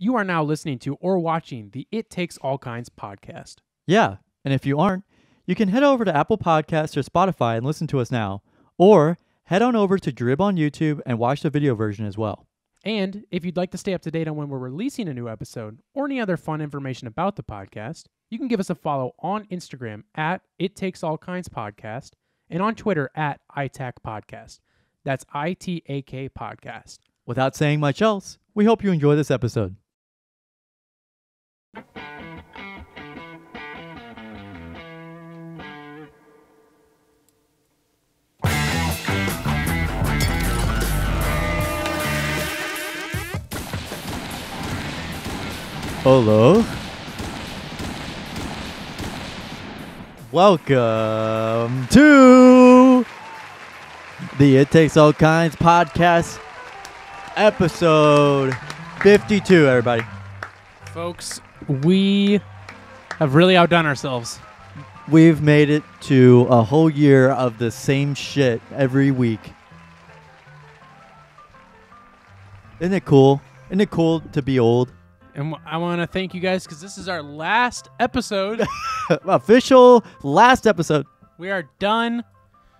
You are now listening to or watching the It Takes All Kinds podcast. Yeah, and if you aren't, you can head over to Apple Podcasts or Spotify and listen to us now, or head on over to Drib on YouTube and watch the video version as well. And if you'd like to stay up to date on when we're releasing a new episode or any other fun information about the podcast, you can give us a follow on Instagram at It Takes All Kinds Podcast and on Twitter at ITAK Podcast. That's ITAK Podcast. Without saying much else, we hope you enjoy this episode. Hello. Welcome to the It Takes All Kinds podcast, episode 52, everybody. Folks, we have really outdone ourselves. We've made it to a whole year of the same shit every week. Isn't it cool? Isn't it cool to be old? And I want to thank you guys because this is our last episode. Official last episode. We are done.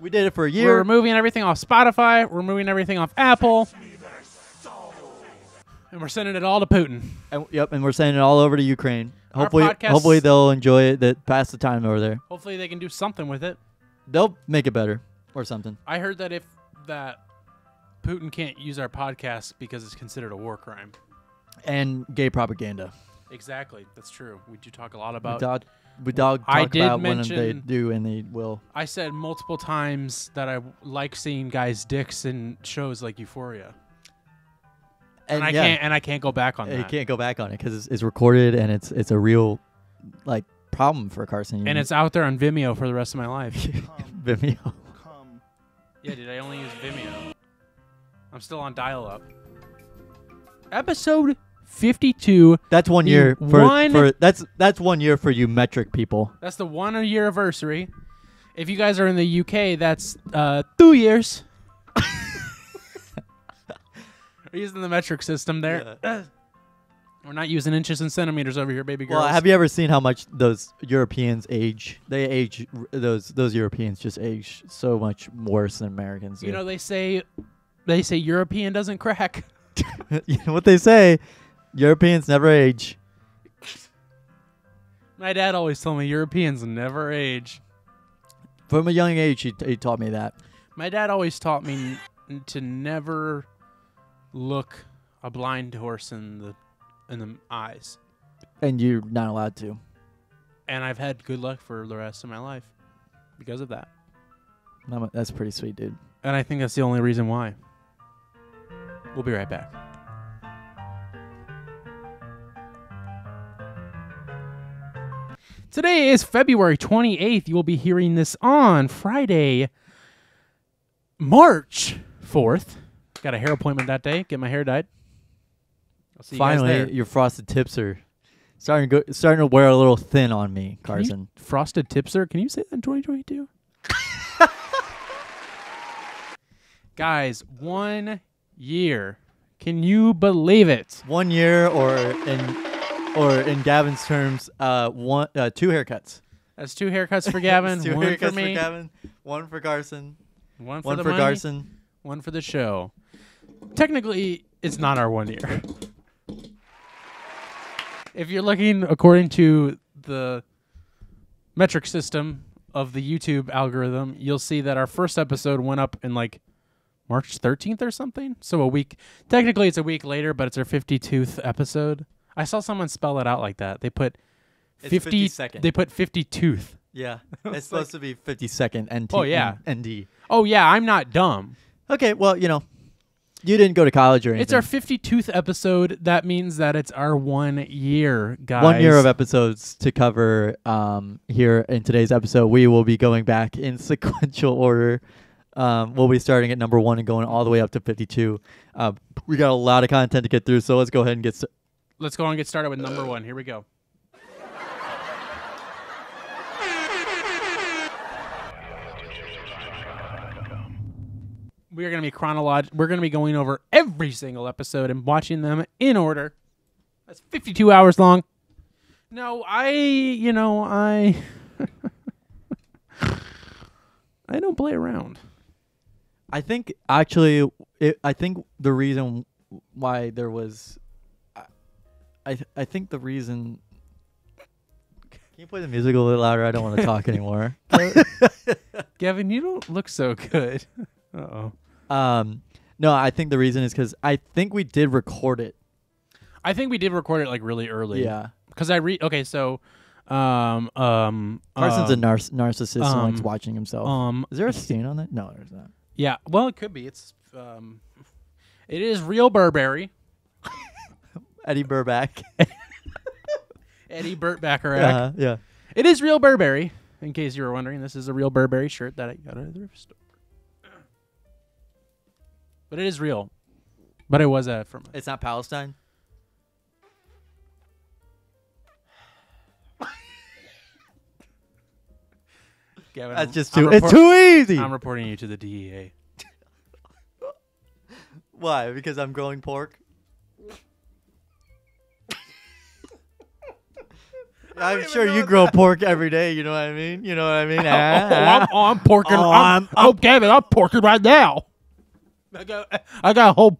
We did it for a year. We're removing everything off Spotify. We're removing everything off Apple. And we're sending it all to Putin. And we're sending it all over to Ukraine. Hopefully, podcast- hopefully they'll enjoy it. That pass the time over there. Hopefully they can do something with it. They'll make it better or something. I heard that that Putin can't use our podcast because it's considered a war crime. And gay propaganda. Exactly, that's true. We do talk a lot about. We talk I did about mention, when they do and they will. I said multiple times that I like seeing guys' dicks in shows like Euphoria, and I can't go back on that. You can't go back on it because it's recorded and it's a real problem for Carson. And it's out there on Vimeo for the rest of my life. Vimeo. Yeah, dude, I only use Vimeo. I'm still on dial-up. Episode 52. That's 1 year for that's 1 year for you metric people. That's the 1 year anniversary. If you guys are in the UK, that's 2 years. We're using the metric system there. Yeah. We're not using inches and centimeters over here, baby girls. Well, have you ever seen how much those Europeans age? They age those Europeans just age so much worse than Americans do. You know, they say European doesn't crack. You know what they say? Europeans never age. My dad always told me Europeans never age. From a young age, he taught me that. My dad always taught me to never look a blind horse in the eyes. And you're not allowed to. And I've had good luck for the rest of my life because of that. That's pretty sweet, dude. And I think that's the only reason why. We'll be right back. Today is February 28th. You will be hearing this on Friday, March 4th. Got a hair appointment that day. Get my hair dyed. I'll see you guys there. Finally, your frosted tips are starting to wear a little thin on me, Carson. Frosted tips, sir? Can you say that in 2022? Guys, 1 year. Can you believe it? 1 year, or in Gavin's terms, 2 haircuts. That's 2 haircuts for Gavin. Two one haircuts for me. for Carson. One for Carson. One One the for money, Carson. One for the show. Technically, it's not our 1 year. If you're looking according to the metric system of the YouTube algorithm, you'll see that our first episode went up in March 13th or something. So a week. Technically, it's a week later, but it's our 52th episode. I saw someone spell it out like that. They put 50. 52nd. They put 52th. Yeah, it's supposed to be 52nd NT. Oh, yeah. ND. Oh yeah, I'm not dumb. Okay, well, you didn't go to college or anything. It's our 52th episode. That means that it's our 1 year, guys. 1 year of episodes to cover here in today's episode. We will be going back in sequential order. We'll be starting at number 1 and going all the way up to 52. We got a lot of content to get through, so let's go ahead and get started. Let's go and get started with number 1. Here we go. We are going to be We're going to be going over every single episode and watching them in order. That's 52 hours long. No, I I don't play around. I think actually, I think the reason why there was, I think the reason. Can you play the music a little louder? I don't want to talk anymore. Gavin, you don't look so good. Uh-oh. No, I think the reason is because I think we did record it. I think we did record it like really early. Yeah. Because okay, so Carson's a narcissist and likes watching himself. Is there a stain on it? No, there's not. Yeah, well, it could be. It is real Burberry. Eddie Burback. Eddie Burback. Yeah. It is real Burberry. In case you were wondering, this is a real Burberry shirt that I got at the thrift store. But it is real. But it was from. It's not Palestine. Gavin, That's just too. It's too easy. I'm reporting you to the DEA. Why? Because I'm growing pork. I'm sure you grow pork every day. You know what I mean? You know what I mean? I'm porking. Gavin, I'm porking right now. I got a whole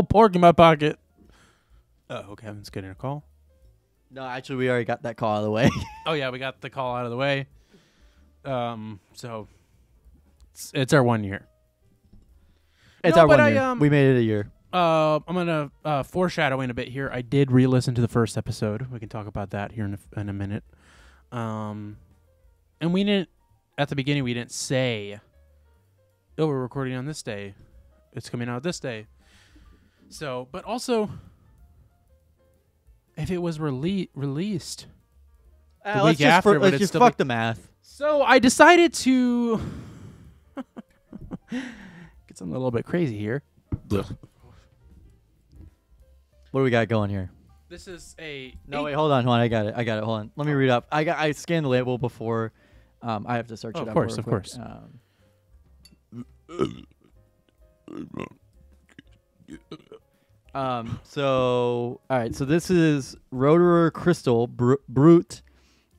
pork in my pocket. Oh, Gavin's getting a call. No, actually, we already got that call out of the way. Oh yeah, we got the call out of the way. So it's our 1 year. It's our 1 year. We made it a year. I'm gonna foreshadowing a bit here. I did re-listen to the first episode. We can talk about that here in a minute. And we didn't at the beginning. We didn't say, "Oh, we're recording on this day. It's coming out this day." So, but also, if it was released the week after, let's just fuck the math. So I decided to get something a little bit crazy here. What do we got going here? This is a wait, hold on. I got it. Hold on. Let me read up. I scanned the label before. I have to search it up. Of course. So all right. So this is Roederer Crystal Brut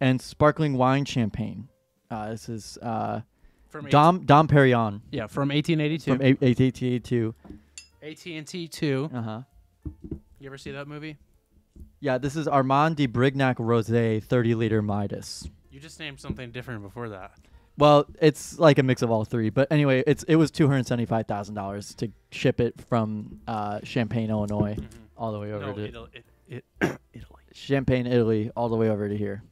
and Sparkling Wine Champagne. This is from Dom Perignon. Yeah, from 1882. From 1882. AT&T 2. Uh-huh. You ever see that movie? Yeah, this is Armand de Brignac Rosé 30-liter Midas. You just named something different before that. Well, it's like a mix of all three. But anyway, it was $275,000 to ship it from Champaign, Illinois, all the way over to Italy. Champaign, Italy, all the way over to here.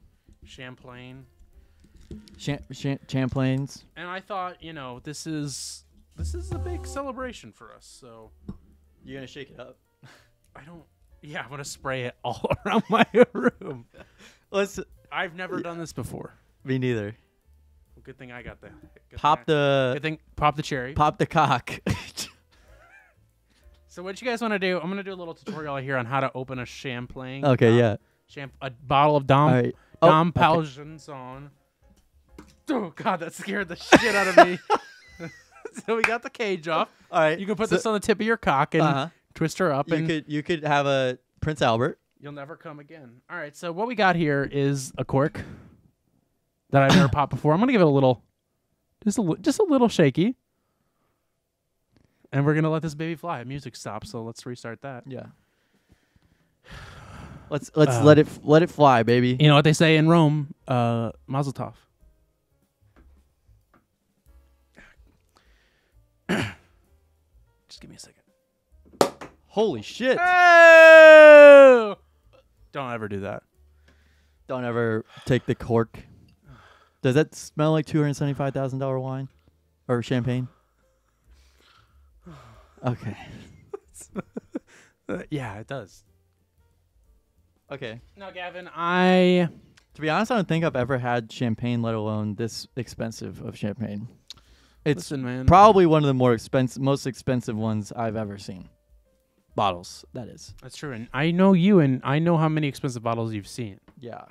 Champlain. Champlains. And I thought, this is a big celebration for us. So you're gonna shake it up. I'm gonna spray it all around my room. I've never done this before. Me neither. Well, good thing I got the pop the cherry. Pop the cock. So what you guys want to do? I'm gonna do a little tutorial here on how to open a Champlain. Okay, yeah. A bottle of Dom right. Dom Palgenson. Oh God, that scared the shit out of me. So we got the cage off. All right. You can put this on the tip of your cock and twist her up. You could have a Prince Albert. You'll never come again. All right. So what we got here is a cork that I've never popped before. I'm gonna give it a little, just a little shaky, and we're gonna let this baby fly. Music stops, so let's restart that. Yeah. Let's let it fly, baby. You know what they say in Rome? Mazel tov. Just give me a second. Holy shit. Oh! Don't ever do that. Don't ever take the cork. Does that smell like $275,000 wine? Or champagne? Okay. Yeah, it does. Okay. Now, Gavin, to be honest, I don't think I've ever had champagne, let alone this expensive of champagne. It's Listen, man. probably one of the most expensive ones I've ever seen. Bottles, that is. That's true. And I know you, and I know how many expensive bottles you've seen. Yeah.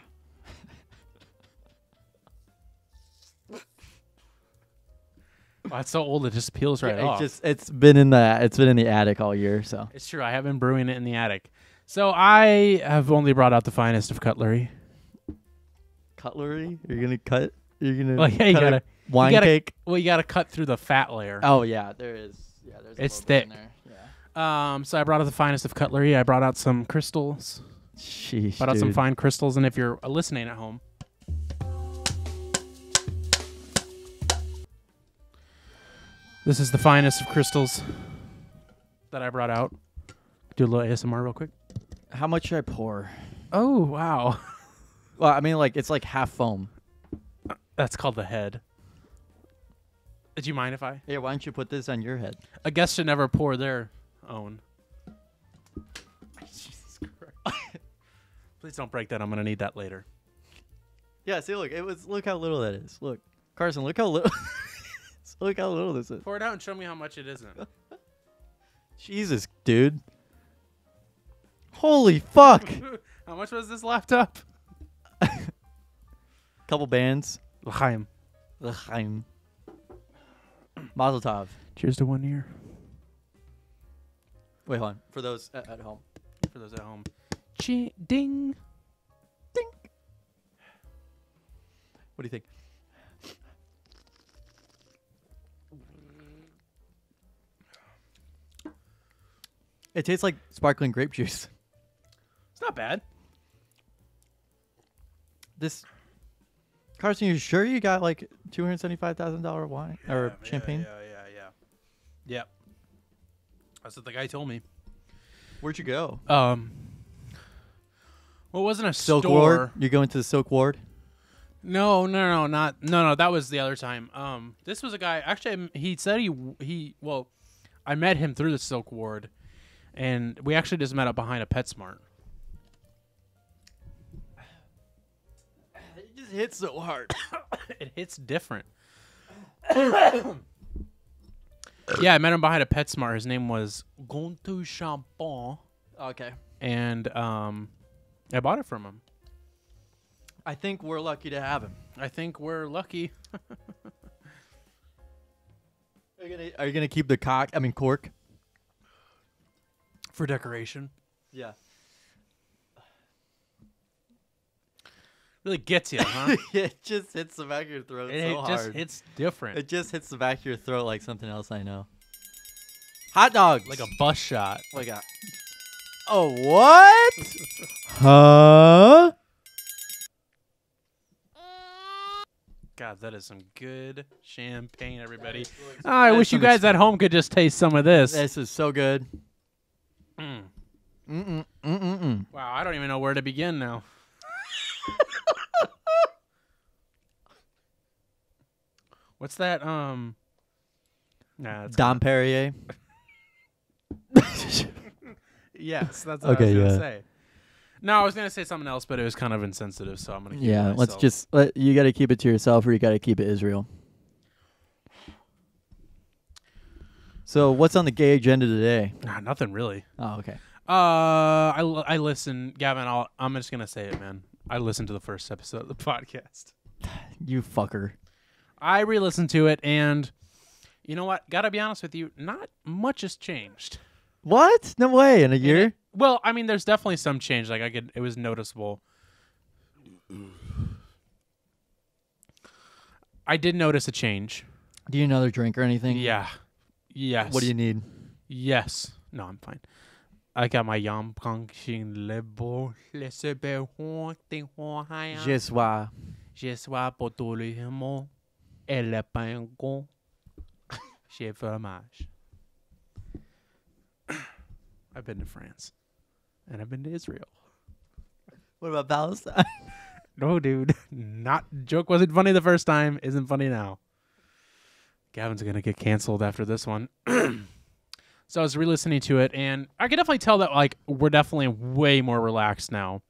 Well, it's so old it just peels right off. It's been in the attic all year, so. It's true. I have been brewing it in the attic. So I have only brought out the finest of cutlery. Cutlery? You're gonna cut? You're gonna Well, yeah, you cut gotta a wine you gotta, cake? Well, you gotta cut through the fat layer. Oh yeah, there is. Yeah, there's. It's a little bit in thick. there. Yeah. So I brought out the finest of cutlery. I brought out some crystals. Sheesh, Brought out some dude. fine crystals, and if you're listening at home, this is the finest of crystals that I brought out. Do a little ASMR real quick. How much should I pour? Oh wow, Well, I mean, like it's like half foam. that's called the head. Do you mind if I? Yeah, why don't you put this on your head? A guest should never pour their own. Jesus Christ! Please don't break that. I'm gonna need that later. Yeah, see, look how little that is. Look, Carson, look how little. Look how little this is. Pour it out and show me how much it isn't. Jesus, dude. Holy fuck. How much was this laptop? Couple bands. L'chaim. L'chaim. Mazel tov. Cheers to 1 year. Wait, hold on. For those at home. For those at home. Ding. Ding. What do you think? It tastes like sparkling grape juice. It's not bad. This, Carson, you sure you got like $275,000 wine or champagne? Yeah. Yep. That's what the guy told me. Where'd you go? Well, it wasn't a Silk store. Ward. You going to the Silk Ward? No. That was the other time. This was a guy. Actually, he said Well, I met him through the Silk Ward, and we actually just met up behind a PetSmart. It just hits so hard. It hits different. Yeah, I met him behind a PetSmart. His name was Gontu Champon, Okay. and I bought it from him. I think we're lucky to have him. I think we're lucky. Are you gonna keep the cork? For decoration. Yeah. Really gets you, huh? It just hits the back of your throat It so just hard. hits different. It just hits the back of your throat like something else I know. Hot dogs. Like a bus shot. Like a. Oh, what? Huh? God, that is some good champagne, everybody. Oh, I wish you guys at home could just taste some of this. This is so good. Mm. Wow, I don't even know where to begin now. What's that? Nah, it's Dom Perrier. yes, that's what I Okay, was gonna yeah. say. No, I was gonna say something else, but it was kind of insensitive, so I'm gonna keep it Yeah, to let's myself. just you got to keep it to yourself, or you got to keep it Israel. So, what's on the gay agenda today? Nah, nothing really. Oh, okay. I listen, Gavin. I'm just gonna say it, man. I listened to the first episode of the podcast. You fucker. I re-listened to it, and you know what? Gotta be honest with you, not much has changed. What? No way. In a year? Well, I mean, there's definitely some change. Like it was noticeable. I did notice a change. Do you need another drink or anything? Yeah. Yes. What do you need? Yes. No, I'm fine. I got my Yam Kangxing Lebo Lesebe Huang Haya. Je suis. Je suis pour tout le monde et le pain con chez fromage. I've been to France. And I've been to Israel. What about Palestine? No, dude. Joke wasn't funny the first time. Isn't funny now. Gavin's going to get canceled after this one. So I was re-listening to it, and I could definitely tell that like we're definitely way more relaxed now.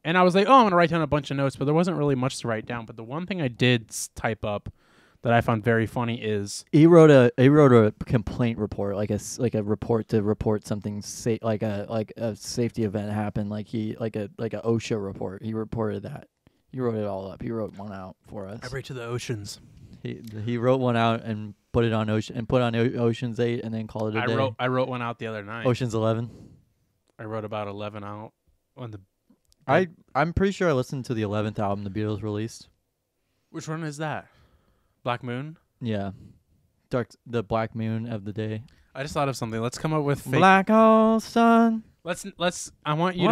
And I was like, oh, I'm going to write down a bunch of notes, but there wasn't really much to write down. But the one thing I did type up that I found very funny is He wrote a complaint report, like a report to report something like a safety event happened, like a OSHA report. He reported that. He wrote it all up. He wrote one out for us. I break to the oceans. He wrote one out and put it on Ocean's 8 and then called it a day. I wrote one out the other night. Ocean's 11. I wrote about 11 out on the. I'm pretty sure I listened to the 11th album the Beatles released. Which one is that? Black Moon? Yeah. The Black Moon of the day. I just thought of something. Let's come up with fake. Black hole sun. Let's I want you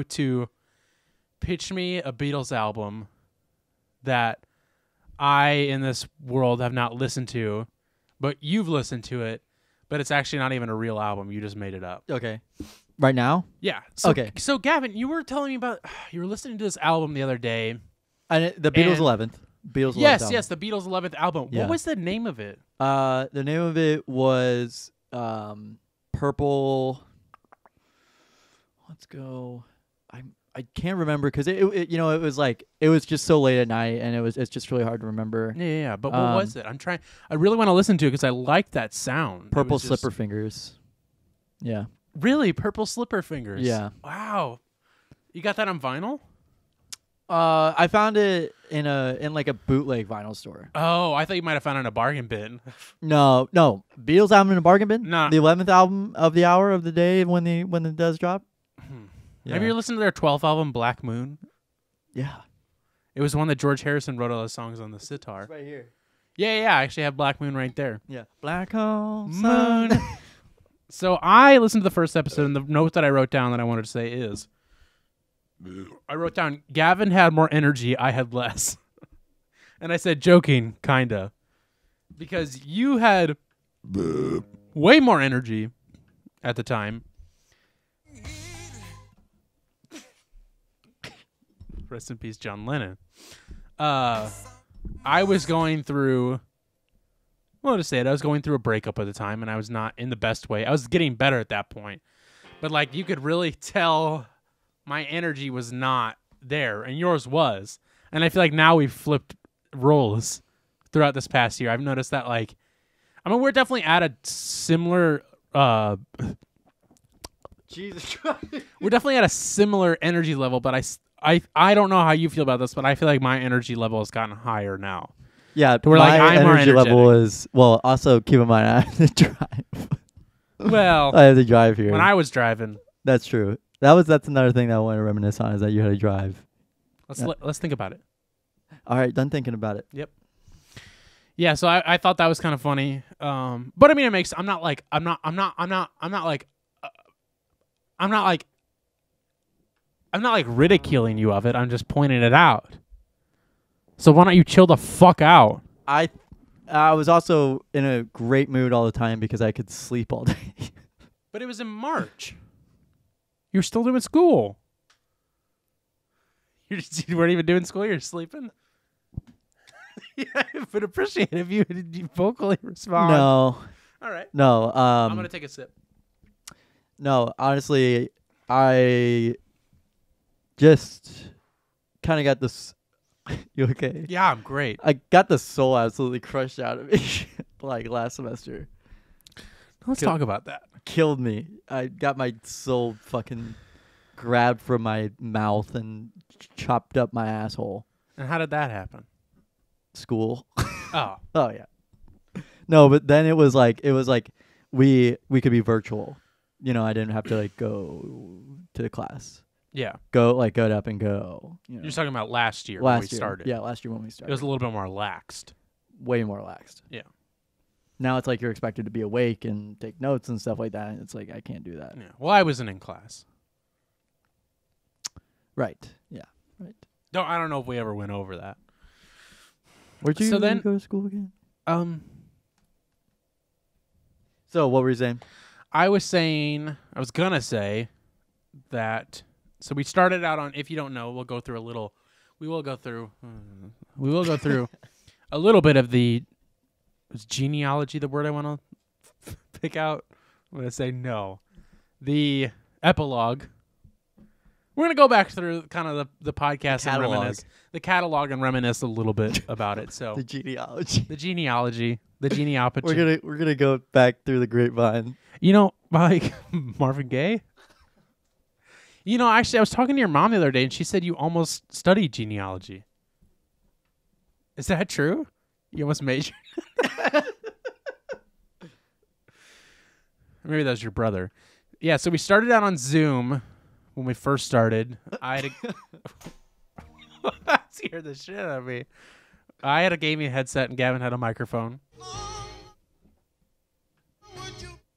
to pitch me a Beatles album that I in this world have not listened to, but you've listened to it, but it's actually not even a real album. You just made it up. Okay. Right now? Yeah. So, okay. So Gavin, you were telling me about you were listening to this album the other day. And the Beatles 11th. Beatles 11th yes, album. yes, the Beatles 11th album. Yeah. What was the name of it? The name of it was Purple. Let's go. I can't remember because it was just so late at night and it's just really hard to remember. Yeah. But what was it? I really want to listen to it because I like that sound. Purple Slipper Fingers. Yeah. Really, Purple Slipper Fingers. Yeah. Wow. You got that on vinyl? I found it in like a bootleg vinyl store. Oh, I thought you might have found it in a bargain bin. No. Beatles album in a bargain bin? No. The 11th album of the hour of the day when it does drop? Yeah. Have you listened to their 12th album, Black Moon? Yeah. It was one that George Harrison wrote all the songs on the sitar. It's right here. Yeah. I actually have Black Moon right there. Yeah. Black hole Moon. sun. So I listened to the first episode, and the note that I wrote down that I wanted to say is, I wrote down, Gavin had more energy, I had less. And I said, joking, kinda. Because you had way more energy at the time. Rest in peace, John Lennon. I was going through... Well, to say it, I was going through a breakup at the time, and I was not in the best way. I was getting better at that point. But, like, you could really tell my energy was not there, and yours was. And I feel like now we've flipped roles throughout this past year. I've noticed that, like, I mean, we're definitely at a similar... Jesus Christ. We're definitely at a similar energy level, but I don't know how you feel about this, but I feel like my energy level has gotten higher now. Yeah, to where, like, my I'm more energy level energetic. is... Well, also, keep in mind, I have to drive. Well, I have to drive here. when I was driving... That's true. That's another thing that I want to reminisce on is that you had to drive. Let's think about it. All right, done thinking about it. Yep. Yeah, so I thought that was kind of funny. But I mean, it makes... I'm not like ridiculing you of it. I'm just pointing it out. So why don't you chill the fuck out? I was also in a great mood all the time because I could sleep all day. But it was in March. You're still doing school. You weren't even doing school. You're sleeping. Yeah, I would appreciate it if you vocally respond. No. All right. No. I'm gonna take a sip. No, honestly, I just kind of got this. You okay? Yeah, I'm great. I got the soul absolutely crushed out of me, like last semester. Let's talk about that. Killed me. I got my soul fucking grabbed from my mouth and chopped up my asshole. And how did that happen? School. Oh. Oh yeah. No, but then it was like we could be virtual. You know, I didn't have to like go to the class. Yeah. Go up and go. You know. You're talking about last year when we started. Yeah, last year when we started. It was a little bit more laxed. Way more relaxed. Yeah. Now it's like you're expected to be awake and take notes and stuff like that. And it's like I can't do that. Yeah. Well, I wasn't in class. Right. Yeah. Right. No, I don't know if we ever went over that. Where'd you go to school again? So what were you saying? I was gonna say that. So we started out on. If you don't know, we will go through a little bit of the. Is genealogy the word I want to pick out? I'm gonna say no. The epilogue. We're gonna go back through kind of the podcast and reminisce the catalog and reminisce a little bit about it. So the genealogy. We're gonna go back through the grapevine. You know, like Marvin Gaye. You know, actually, I was talking to your mom the other day, and she said you almost studied genealogy. Is that true? You almost majored? Maybe that was your brother. Yeah, so we started out on Zoom when we first started. I had a scared the shit out of me. I had a gaming headset and Gavin had a microphone.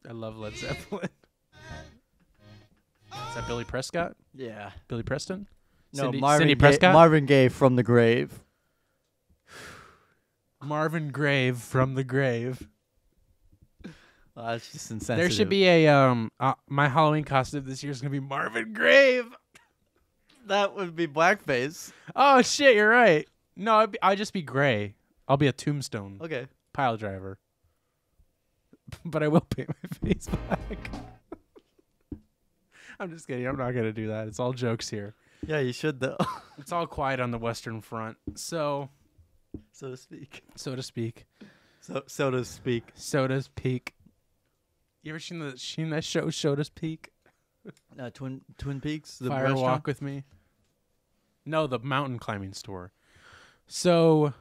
I love Led Zeppelin. Is that Billy Prescott? Yeah. Billy Preston? No, Cindy Prescott? Marvin Gaye from the grave. Marvin Grave from the grave. That's just insensitive. There should be a my Halloween costume this year is gonna be Marvin Grave. That would be blackface. Oh shit, you're right. No, I'd just be gray. I'll be a tombstone Okay. pile driver. But I will paint my face black. I'm just kidding. I'm not gonna do that. It's all jokes here. Yeah, you should though. It's all quiet on the Western Front, so to speak. so to speak. So to speak. So to speak. You ever seen that show, So to Speak? Twin Peaks. The Fire restaurant? Walk with Me. No, the mountain climbing store. So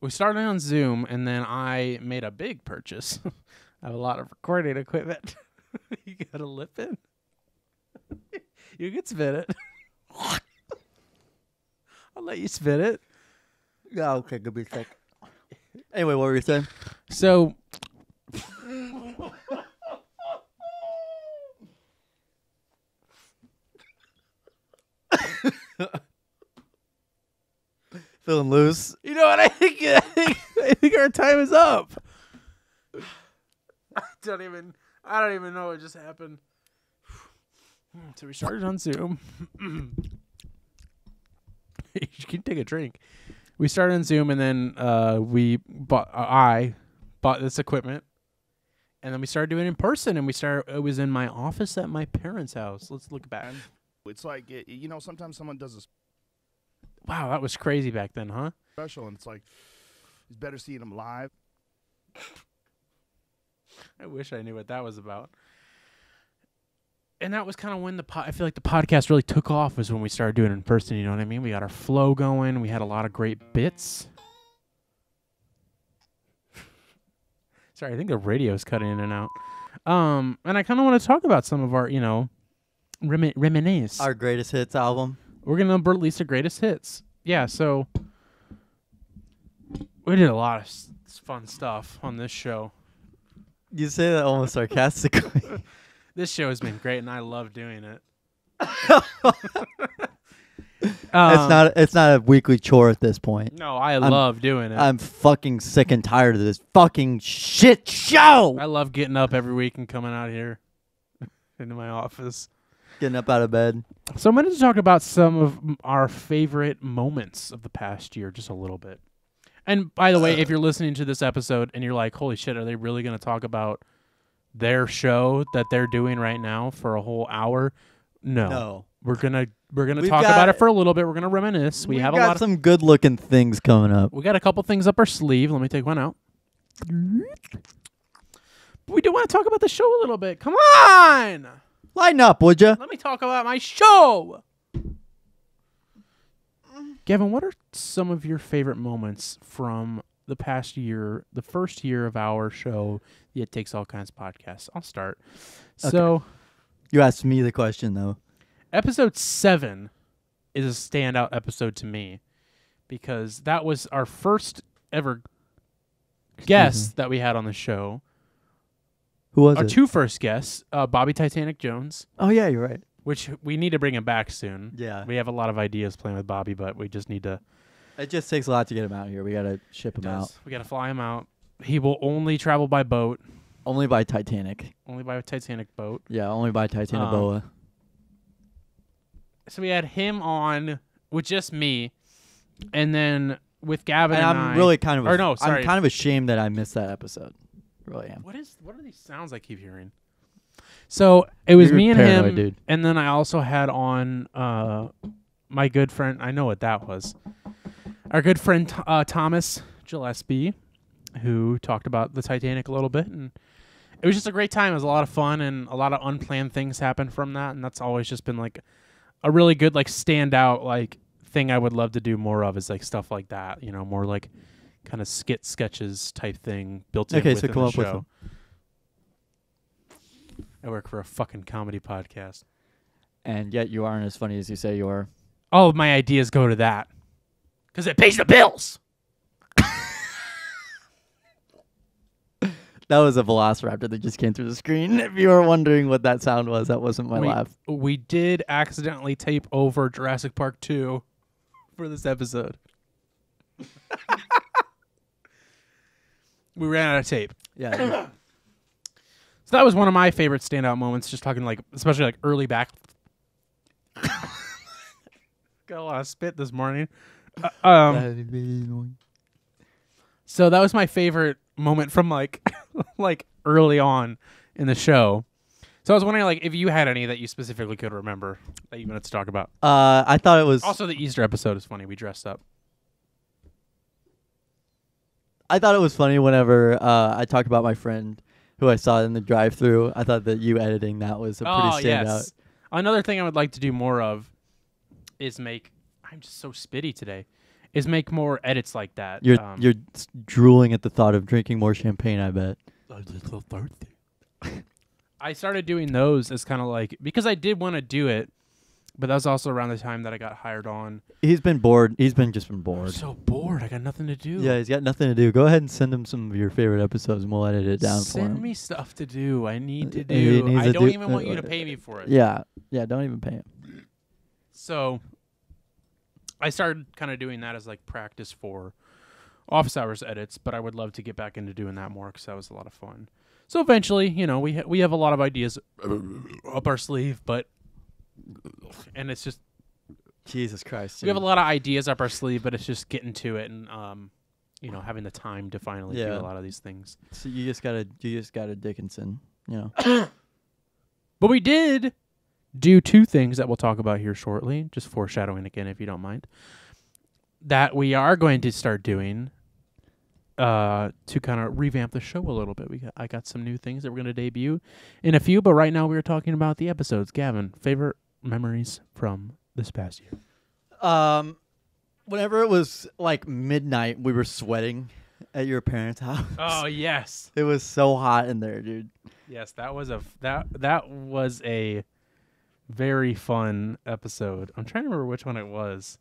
we started on Zoom, and then I made a big purchase. I have a lot of recording equipment. You got a lip in? You can spit it. I'll let you spit it. Yeah, okay, good be sick. Anyway, what were you saying? So Feeling loose. you know what I think? I think our time is up. I don't even know what just happened. So we started on Zoom. You can take a drink. We started on Zoom, and then I bought this equipment, and then we started doing it in person. And it was in my office at my parents' house. Let's look back. It's like sometimes someone does a Wow, that was crazy back then, huh? special, and it's like it's better seeing them live. I wish I knew what that was about. And that was kind of when I feel like the podcast really took off, was when we started doing it in person, you know what I mean? We got our flow going. We had a lot of great bits. Sorry, I think the radio's cutting in and out. And I kind of want to talk about some of our, reminisce. Our greatest hits album. We're going to release the greatest hits. Yeah, so we did a lot of fun stuff on this show. You say that almost sarcastically. This show has been great, and I love doing it. It's not a weekly chore at this point. No, I love doing it. I'm fucking sick and tired of this fucking shit show. I love getting up every week and coming out here into my office. Getting up out of bed. So I'm going to talk about some of our favorite moments of the past year, just a little bit. And by the way, if you're listening to this episode and you're like, holy shit, are they really going to talk about their show that they're doing right now for a whole hour? No. We're gonna talk about it for a little bit. We're gonna reminisce. We have got some good looking things coming up. We got a couple things up our sleeve. Let me take one out. But we do want to talk about the show a little bit. Come on, lighten up, would you? let me talk about my show. Gavin, what are some of your favorite moments from the past year, the first year of our show, the It Takes All Kinds podcast? I'll start. Okay. So, you asked me the question, though. Episode 7 is a standout episode to me because that was our first ever guest that we had on the show. Who was Our it? two first guests, Bobby Titanic Jones, Oh, yeah, you're right. which we need to bring him back soon. Yeah. We have a lot of ideas playing with Bobby, but we just need to. It just takes a lot to get him out here. We got to ship him out. We got to fly him out. He will only travel by boat. Only by Titanic. Only by a Titanic boat. Yeah, only by Titanic Boa. So we had him on with just me, and then with Gavin And and I'm I. really kind of. sorry. I'm kind of ashamed that I missed that episode. Really am. What are these sounds I keep hearing? So it was You're me and paranoid, him, dude. and then I also had on my good friend. I know what that was. Our good friend Thomas Gillespie, who talked about the Titanic a little bit, and it was just a great time. It was a lot of fun, and a lot of unplanned things happened from that, and that's always just been like a really good standout thing I would love to do more of, is stuff like that. More like kind of sketches type thing built in Okay, within so come the up with show. them. I work for a fucking comedy podcast. And yet you aren't as funny as you say you are. All of my ideas go to that. Because it pays the bills. That was a velociraptor that just came through the screen. If you were wondering what that sound was, that wasn't my laugh. We did accidentally tape over Jurassic Park 2 for this episode. We ran out of tape. Yeah. So that was one of my favorite standout moments, just talking like, especially like early back. Got a lot of spit this morning. So that was my favorite moment from like like early on in the show. So I was wondering like if you had any that you specifically could remember that you wanted to talk about. I thought it was Also, the Easter episode is funny. We dressed up. I thought it was funny whenever I talked about my friend who I saw in the drive-through. I thought that you editing that was a pretty standout. Another thing I would like to do more of is make. I'm just so spitty today. Is make more edits like that. You're drooling at the thought of drinking more champagne, I bet. I started doing those as kind of like because I did want to do it, but that was also around the time that I got hired on. He's been bored. He's just been I'm bored. so bored. I got nothing to do. Yeah, he's got nothing to do. Go ahead and send him some of your favorite episodes, and we'll edit it down for him. Send me stuff to do. I need to He do. needs I to don't do- even want you to pay me for it. Yeah, don't even pay him. So I started kind of doing that as like practice for office hours edits, but I would love to get back into doing that more because that was a lot of fun. So eventually, you know, we have a lot of ideas up our sleeve, and it's just Jesus Christ. we have a lot of ideas up our sleeve, but it's just getting to it and you know, having the time to finally do a lot of these things. So you just gotta Dickinson, you know. But we did do two things that we'll talk about here shortly, just foreshadowing again if you don't mind. That we are going to start doing to kind of revamp the show a little bit. I got some new things that we're going to debut in a few, but right now we're talking about the episodes. Gavin, favorite memories from this past year? Whenever it was like midnight, we were sweating at your parents' house. Oh, yes. It was so hot in there, dude. Yes, that was a very fun episode. I'm trying to remember which one it was.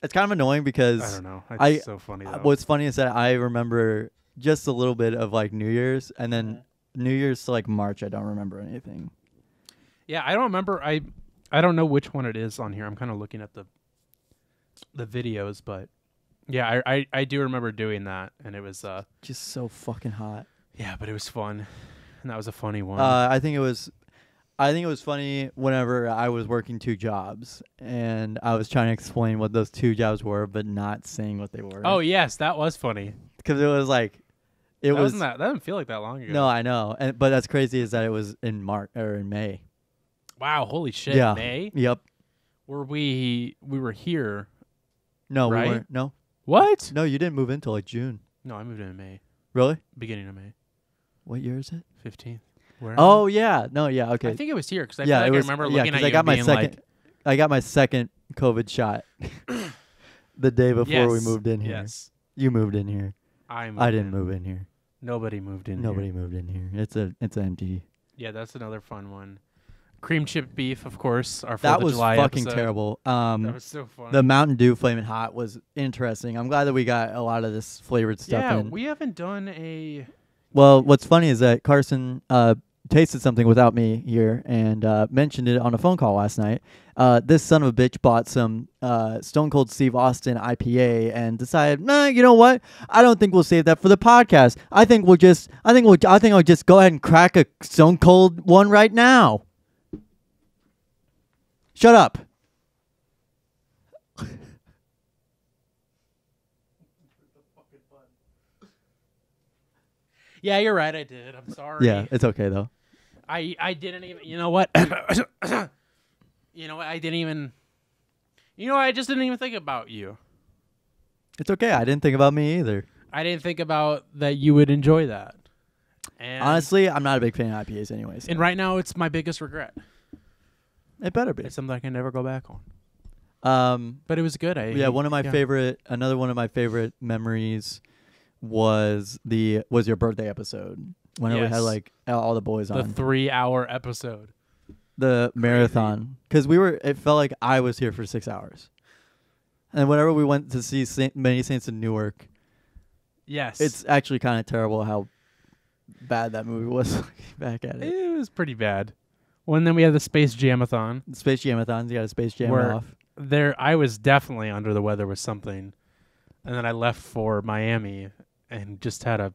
It's kind of annoying because I don't know. It's so funny though. What's funny is that I remember just a little bit of like New Year's, and then New Year's to like March, I don't remember anything. Yeah, I don't remember. I don't know which one it is on here. I'm kind of looking at the videos, but yeah, I do remember doing that, and it was Just so fucking hot. yeah, but it was fun, and that was a funny one. I think it was funny whenever I was working two jobs and I was trying to explain what those two jobs were, but not saying what they were. Oh yes, that was funny. Because it was like, it was that doesn't feel like that long ago. No, I know, but that's crazy is that it was in March or in May. Wow, holy shit! Yeah. May? Yep. We were here. No, Right? we weren't. No, What? no, you didn't move in till like June. No, I moved in May, Really? beginning of May, What year is it? 15th. Where? Oh yeah, no, yeah, okay. I think it was here because I yeah, feel like it was, I remember yeah, looking at 'cause you and being I got my second COVID shot the day before we Yes, moved in here. Yes, You moved in here. I didn't move in here. Nobody moved in. Nobody Here. moved in here. It's empty. Yeah, that's another fun one. Cream chip beef, of course. Our 4th That of was July fucking episode. terrible. That was so fun. The Mountain Dew Flamin' Hot was interesting. I'm glad that we got a lot of this flavored stuff yeah, in. we haven't done a. Well, what's funny is that Carson tasted something without me here and mentioned it on a phone call last night. This son of a bitch bought some Stone Cold Steve Austin IPA and decided, nah, you know what? I don't think we'll save that for the podcast. I think I'll just go ahead and crack a Stone Cold one right now. Shut up. Yeah, you're right. I did. I'm sorry. Yeah, it's okay though. I didn't even. You know what? You know what? I didn't even. You know what? I just didn't even think about you. It's okay. I didn't think about me either. I didn't think about that you would enjoy that. And Honestly, I'm not a big fan of IPAs anyways. and right now it's my biggest regret. It better be. It's something I can never go back on. But it was good. One of my another one of my favorite memories was your birthday episode. whenever we had Yes. like all the boys The on 3-hour episode. the marathon, because it felt like I was here for 6 hours. And whenever we went to see Many Saints in Newark, Yes. it's actually kind of terrible how bad that movie was. Looking back at it. It was pretty bad. Well, and then we had the Space Jam-a-thon. Space Jam-a-thons, you got a Space Jam Where- off. There, I was definitely under the weather with something, and then I left for Miami and just I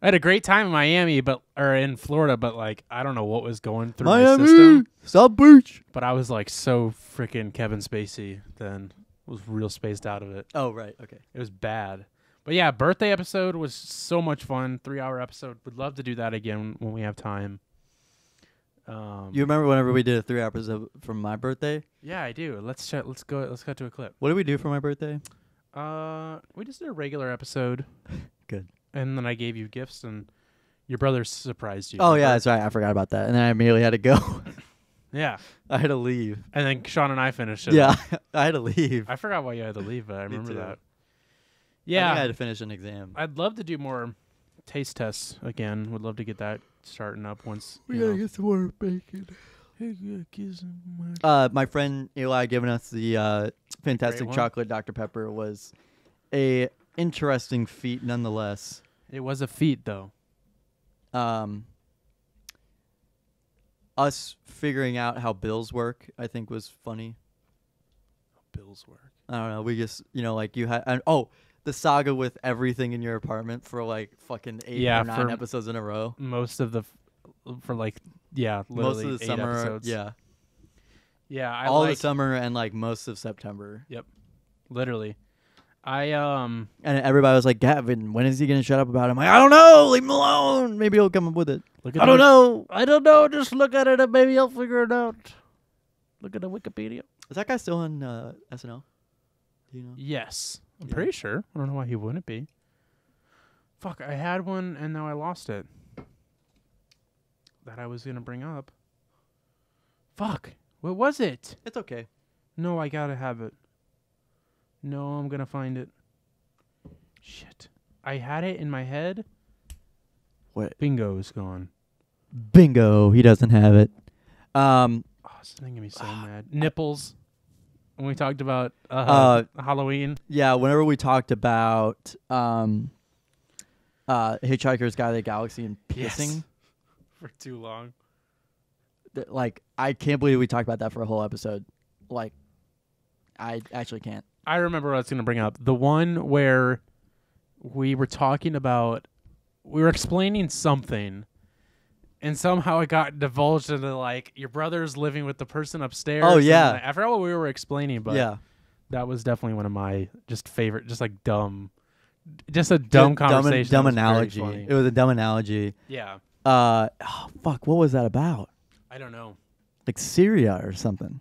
had a great time in Miami, or in Florida, but like I don't know what was going through my system. South Beach. But I was like so freaking Kevin Spacey. Then was real spaced out of it. Oh right, okay. It was bad. But yeah, birthday episode was so much fun. 3-hour episode. Would love to do that again when we have time. You remember whenever we did a 3 episode from my birthday? Yeah, I do. Let's go. Let's cut to a clip. What did we do for my birthday? We just did a regular episode. Good. And then I gave you gifts, and your brother surprised you. Oh yeah, remember? that's right. I forgot about that, and then I immediately had to go. Yeah. I had to leave. And then Sean and I finished it. Yeah, I had to leave. I forgot why you had to leave, but I Me remember too. that. I Yeah. think I had to finish an exam. I'd love to do more taste tests again. Would love to get that starting up once. get some more bacon. My friend Eli giving us the fantastic one. chocolate Dr. Pepper was a interesting feat nonetheless. It was a feat, though. Us figuring out how bills work, I think, was funny. Bills work. I don't know. We just, like you had, the saga with everything in your apartment for like fucking 8 Yeah, or 9 for episodes in a row. Most of the, literally Most of the 8 summer, episodes. yeah. Yeah, All the summer and like most of September. Literally. And everybody was like, Gavin, when is he going to shut up about it? I'm like, I don't know. Leave him alone. Maybe he'll come up with it. I don't know. I don't know. Just look at it and maybe I'll figure it out. Look at the Wikipedia. Is that guy still on SNL? Do you know? Yes. I'm Yeah. pretty sure. I don't know why he wouldn't be. Fuck, I had one and now I lost it. That I was going to bring up. Fuck. What was it? It's okay. No, I gotta have it. No, I'm gonna find it. Shit. I had it in my head. What? Bingo's gone. Bingo. He doesn't have it. Oh, this is making me so mad. Nipples. When we talked about Halloween. Yeah, whenever we talked about Hitchhiker's Guide to the Galaxy and pissing, Yes. For too long. like, I can't believe we talked about that for a whole episode. Like, I actually can't. I remember what I was going to bring up. The one where we were talking about, we were explaining something, and somehow it got divulged into, like, your brother's living with the person upstairs. Oh, and, yeah. like, I forgot what we were explaining, but Yeah. that was definitely one of my just favorite, just like dumb, just a dumb conversation. Dumb that was very analogy. funny. It was a dumb analogy. Yeah. Fuck, what was that about? I don't know. Like Syria or something.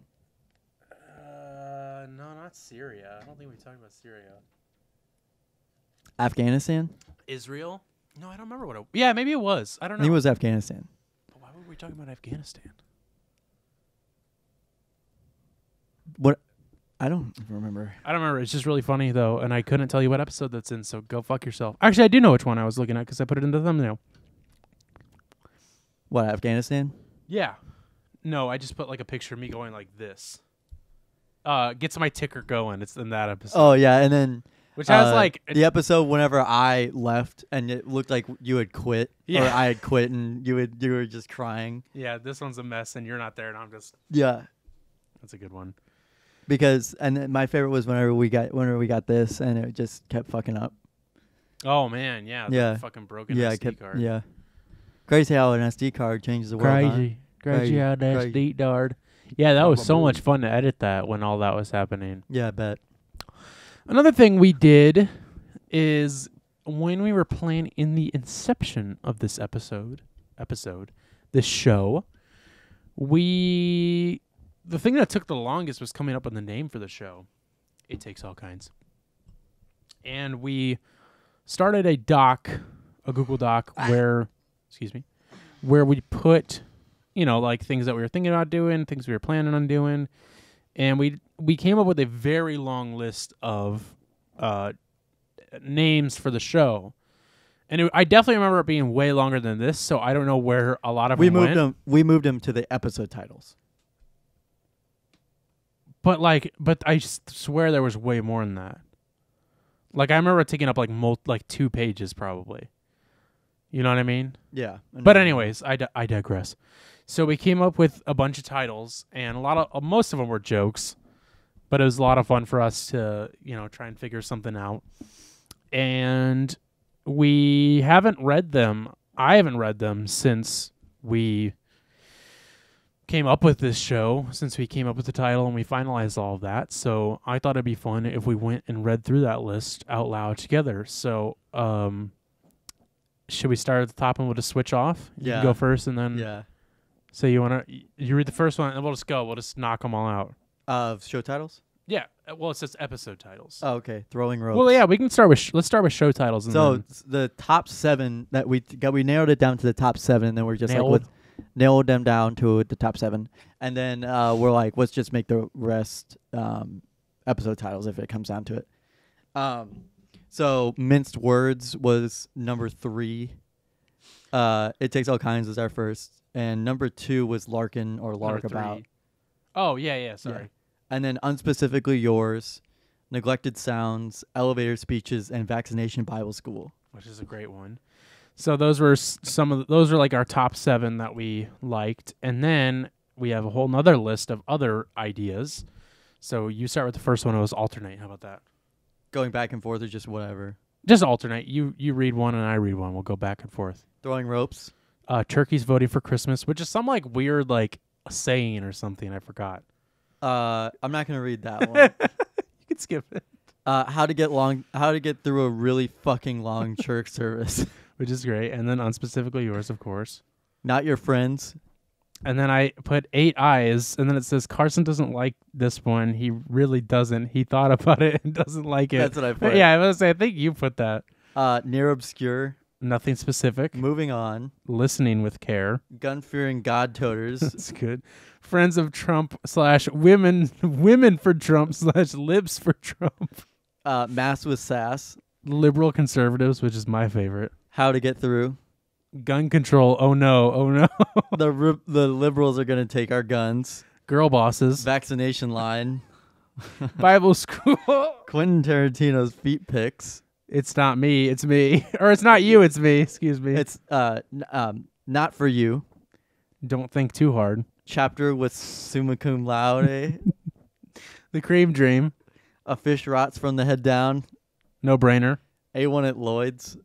No, not Syria. I don't think we talked about Syria. Afghanistan? Israel? No, I don't remember what it. Yeah, maybe it was. I don't I know. think it was Afghanistan. But why were we talking about Afghanistan? What? I don't remember. I don't remember. It's just really funny, though, and I couldn't tell you what episode that's in, so go fuck yourself. Actually, I do know which one I was looking at because I put it in the thumbnail. What, Afghanistan? Yeah. No, I just put like a picture of me going like this. Gets my ticker going. It's in that episode. Oh, yeah, and then... Which has like... the episode whenever I left and it looked like you had quit. Yeah. Or I had quit and you were just crying. Yeah, this one's a mess, and you're not there, and I'm just... Yeah. That's a good one. Because... And then my favorite was whenever we got this and it just kept fucking up. Oh, man, yeah. Yeah. The fucking broken Yeah, SD card. Yeah. Crazy how an SD card changes the world. Huh? Crazy how that's Crazy. deep card. Yeah, that was so much fun to edit that when all that was happening. Yeah, I bet. Another thing we did is when we were playing in the inception of this this show, the thing that took the longest was coming up with the name for the show. It Takes All Kinds. And we started a Google Doc where we put, like things that we were thinking about doing, things we were planning on doing. And we came up with a very long list of names for the show. And I definitely remember it being way longer than this, so I don't know where a lot of We them moved went. them. We moved them to the episode titles. But I swear there was way more than that. Like I remember it taking up like 2 pages probably. You know what I mean? Yeah. But anyways, I digress. So we came up with a bunch of titles, and most of them were jokes, but it was a lot of fun for us to try and figure something out. And we haven't read them. I haven't read them since we came up with this show, since we came up with the title and we finalized all of that. So I thought it'd be fun if we went and read through that list out loud together. So should we start at the top and we'll just switch off? You can go first and then. Yeah. So you read the first one and we'll just go. We'll just knock them all out. Of show titles? Yeah. Well, it's just episode titles. Oh, okay. Throwing ropes. Well, yeah, we can start with let's start with show titles. And So then the top 7 that we narrowed it down to the top 7, and then we're just Nailed. nailed them down to the top 7, and then we're like, let's just make the rest episode titles if it comes down to it. So minced words was number 3. It takes all kinds was our first, and number 2 was Larkin or Lark number about. 3. Oh yeah. Sorry. Yeah. And then unspecifically yours, neglected sounds, elevator speeches, and vaccination Bible school, Which is a great one. So those were those are like our top 7 that we liked, and then we have a whole nother list of other ideas. So you start with the first one. It was alternate. How about that? going back and forth or just whatever. Just alternate. You read one and I read one. We'll go back and forth. Throwing ropes. Turkeys voting for Christmas, which is some like weird like saying or something. I forgot. I'm not gonna read that one. You can skip it. How to get through a really fucking long church service. Which is great. And then unspecifically yours, of course. Not your friends. And then I put 8 eyes, and then it says Carson doesn't like this one. He really doesn't. He thought about it and doesn't like it. That's what I put. Yeah, I was gonna say I think you put that. Near obscure. Nothing specific. Moving on. Listening with care. Gun-fearing God toters. That's good. Friends of Trump / women for Trump / libs for Trump. Mass with sass. Liberal conservatives, which is my favorite. How to get through. Gun control. Oh no. The liberals are gonna take our guns. Girl bosses. Vaccination line. Bible school. Quentin Tarantino's feet pics. It's not me. It's me. Or it's not you. It's me. Excuse me. It's not for you. Don't think too hard. Chapter with summa cum laude. The cream dream. A fish rots from the head down. No brainer. A1 at Lloyd's.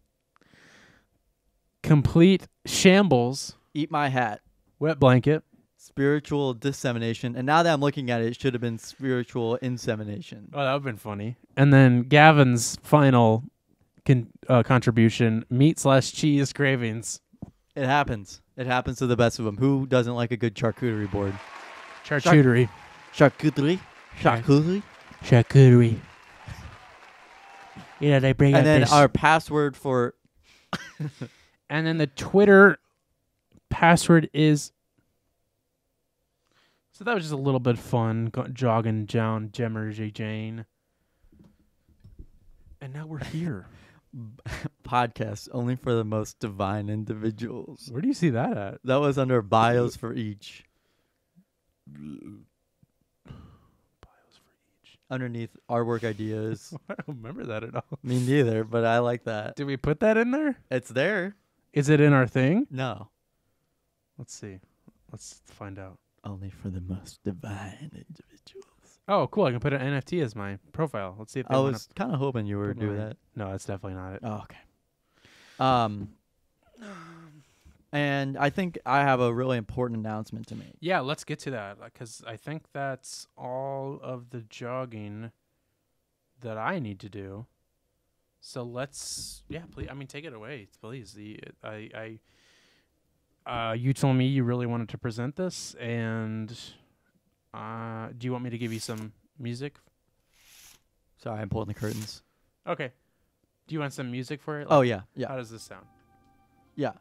Complete shambles. Eat my hat. Wet blanket. Spiritual dissemination. And now that I'm looking at it, it should have been spiritual insemination. Oh, that would have been funny. And then Gavin's final contribution, meat / cheese cravings. It happens. It happens to the best of them. Who doesn't like a good charcuterie board? Charcuterie. Charcuterie? Charcuterie? Charcuterie. You know, they bring And out then this. our password for... And then the Twitter password is... So that was just a little bit fun, jogging down Gemmergy Jane. And now we're here. podcast only for the most divine individuals. Where do you see that at? That was under bios for each. Bios for each. Underneath artwork ideas. I don't remember that at all. Me neither, but I like that. Did we put that in there? It's there. Is it in our thing? No. Let's see. Let's find out. Only for the most divine individuals. Oh, cool. I can put an NFT as my profile. Let's see if they I wanna was kind of hoping you were put doing mine. that. No, that's definitely not it. Oh, okay. And I think I have a really important announcement to make. Yeah, let's get to that because I think that's all of the jogging that I need to do. So let's, please. I mean, take it away, please. You told me you really wanted to present this, and do you want me to give you some music? Sorry, I'm pulling the curtains. Okay. Do you want some music for it? Oh, yeah. Yeah. How does this sound? Yeah.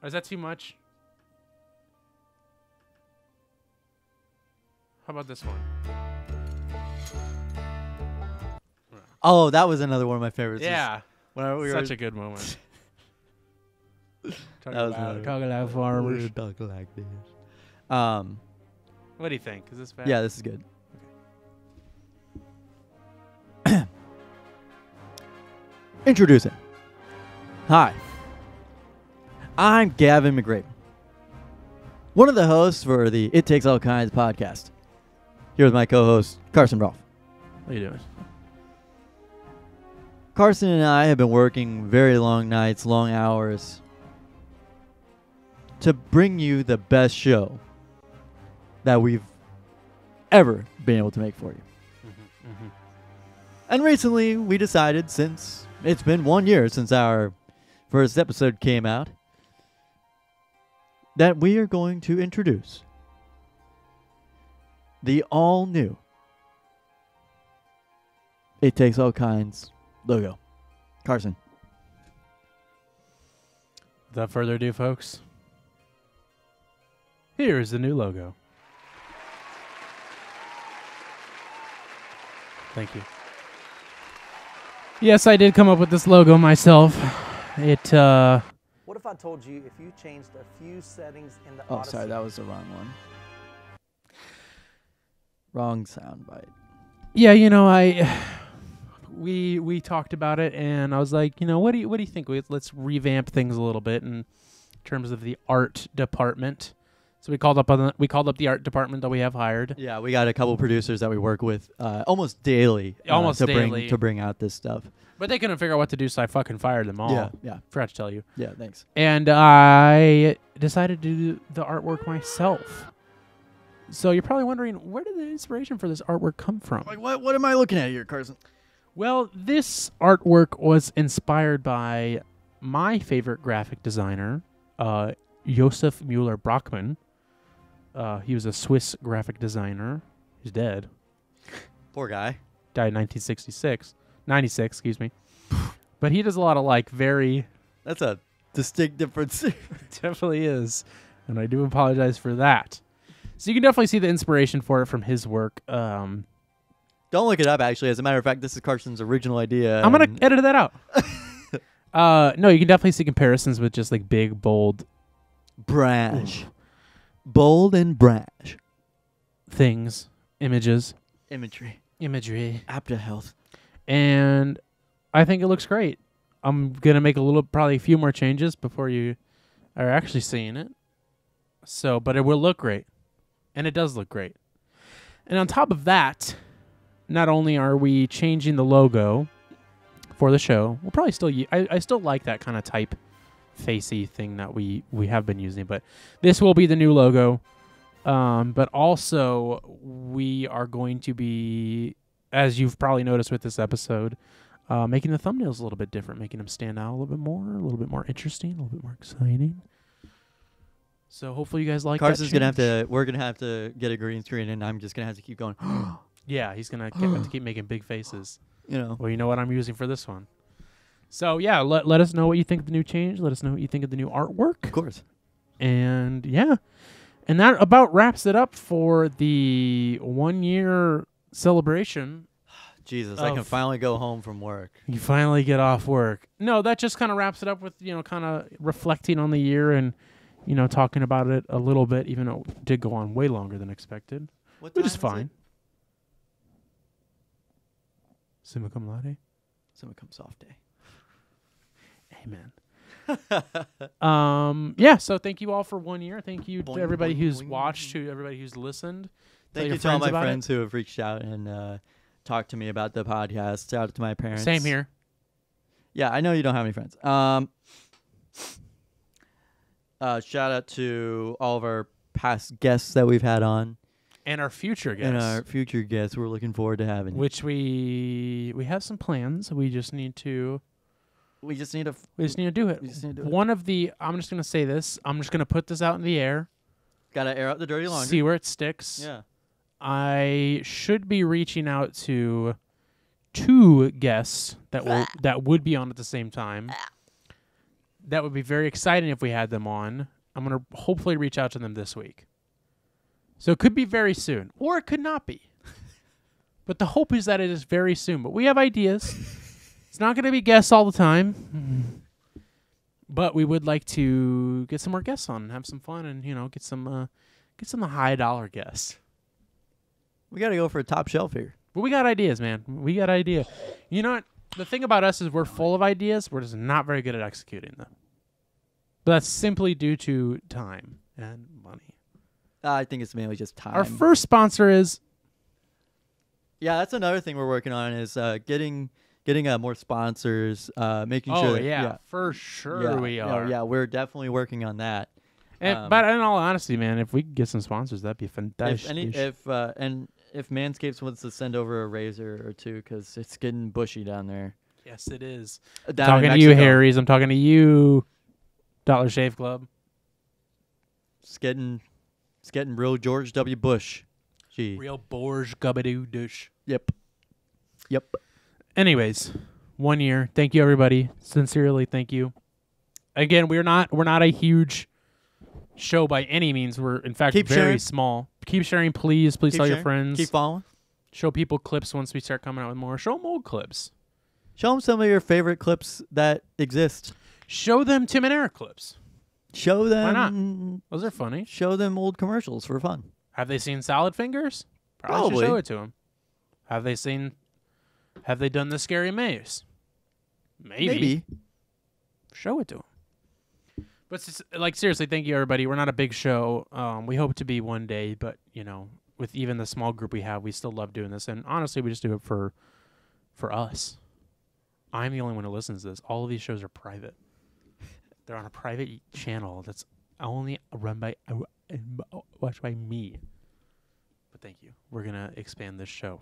Or is that too much? How about this one? Oh, that was another one of my favorites. Yeah. When we Such were a good moment. Talking about farmers. Talking like this. What do you think? Is this bad? Yeah, this is good. Introducing. Hi. I'm Gavin McGraven, one of the hosts for the It Takes All Kinds podcast. Here with my co-host, Carson Rolfe. What are you doing? Carson and I have been working very long nights, long hours to bring you the best show that we've ever been able to make for you. And recently we decided, since it's been 1 year since our first episode came out, that we are going to introduce the all-new It Takes All Kinds logo. Carson. Without further ado, folks, here is the new logo. Thank you. Yes, I did come up with this logo myself. It, What if I told you if you changed a few settings in the Oh, Odyssey? sorry, that was the wrong one. Wrong soundbite. yeah, we talked about it, and I was like, what do you think? Let's revamp things a little bit in terms of the art department. So we called up the art department that we have hired. Yeah, we got a couple producers that we work with almost daily. To bring out this stuff. But they couldn't figure out what to do, so I fucking fired them all. Yeah. Forgot to tell you. Yeah, thanks. And I decided to do the artwork myself. So you're probably wondering, where did the inspiration for this artwork come from? Like, what am I looking at here, Carson? Well, this artwork was inspired by my favorite graphic designer, Josef Müller-Brockmann. He was a Swiss graphic designer. He's dead. Poor guy. Died in 96, excuse me. But he does a lot of very... That's a distinct difference. definitely is. And I do apologize for that. So you can definitely see the inspiration for it from his work. Don't look it up, actually. As a matter of fact, this is Carson's original idea. I'm going to edit that out. No, you can definitely see comparisons with just big, bold... brash. Bold and brash. things, images. Imagery. Apt to health. And I think it looks great. I'm going to make probably a few more changes before you are actually seeing it. So, but it will look great. And it does look great. And on top of that, not only are we changing the logo for the show, we'll probably still I still like that kind of type facey thing that we have been using, but this will be the new logo. But also we are going to be, as you've probably noticed with this episode, making the thumbnails a little bit different, making them stand out a little bit more interesting, a little bit more exciting. So hopefully you guys like Carson's that. we're gonna have to get a green screen, and I'm just gonna have to keep going. Yeah, he's gonna have to keep making big faces. Well, you know what I'm using for this one. So yeah, let us know what you think of the new change. Let us know what you think of the new artwork. Of course. And yeah, and that about wraps it up for the 1 year celebration. Jesus, I can finally go home from work. You finally get off work. No, that just kind of wraps it up with, kind of reflecting on the year and, talking about it a little bit, even though it did go on way longer than expected, which is fine. Summa cum laude. Summa cum soft day. Amen. Yeah, so thank you all for 1 year. Thank you to Boing, everybody boing, who's boing. watched, to everybody who's listened. Thank you to all my friends who have reached out and talked to me about the podcast. Shout out to my parents. Same here. Yeah, I know you don't have any friends. Shout out to all of our past guests that we've had on. And our future guests. And our future guests we're looking forward to having. Which we have some plans. We just need to do it. One of the, I'm just going to say this. I'm just going to put this out in the air. Got to air out the dirty laundry. See where it sticks. Yeah. I should be reaching out to 2 guests that would be on at the same time. That would be very exciting if we had them on. I'm going to hopefully reach out to them this week. So it could be very soon, or it could not be. But the hope is that it is very soon. But we have ideas. It's not going to be guests all the time. But we would like to get some more guests on and have some fun and, get some high dollar guests. We got to go for a top shelf here. But we got ideas, man. We got ideas. You know what? The thing about us is we're full of ideas. We're just not very good at executing them. But that's simply due to time and money. I think it's mainly just time. Our first sponsor is... Yeah, that's another thing we're working on is getting more sponsors, making Oh, sure. yeah, for sure we are. Yeah, we're definitely working on that. But in all honesty, man, if we could get some sponsors, that'd be fantastic. If Manscaped wants to send over a razor or two, because it's getting bushy down there. Yes, it is. Down I'm talking in to you, Mexico. Harry's. I'm talking to you, Dollar Shave Club. It's getting real George W. Bush. Gee. Real Borge Gubbadoo Douche. Yep. Anyways, 1 year. Thank you, everybody. Sincerely, thank you. Again, we're not a huge show by any means. We're in fact Keep very sharing. small. Keep sharing, please. Please Keep tell your sharing. friends. Keep following. Show people clips once we start coming out with more. Show them old clips. Show them some of your favorite clips that exist. Show them Tim and Eric clips. Show them. Why not? Those are funny. Show them old commercials for fun. Have they seen Salad Fingers? Probably should Probably. show it to them. Have they done the Scary Maze? Maybe. Show it to them. But seriously, thank you, everybody. We're not a big show. We hope to be one day, but with even the small group we have, we still love doing this. And honestly, we just do it for us. I'm the only one who listens to this. All of these shows are private. They're on a private channel that's only run by watched by me. But thank you. We're gonna expand this show.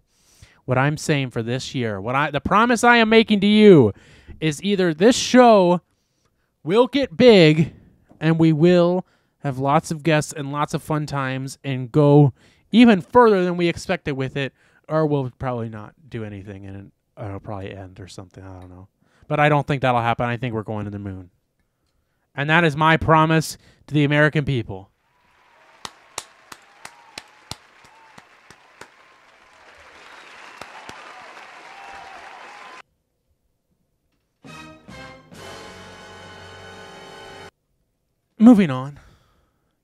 What I'm saying for this year, the promise I am making to you, is either this show will get big, and we will have lots of guests and lots of fun times, and go even further than we expected with it, or we'll probably not do anything, and it'll probably end or something. I don't know. But I don't think that'll happen. I think we're going to the moon. And that is my promise to the American people. Moving on.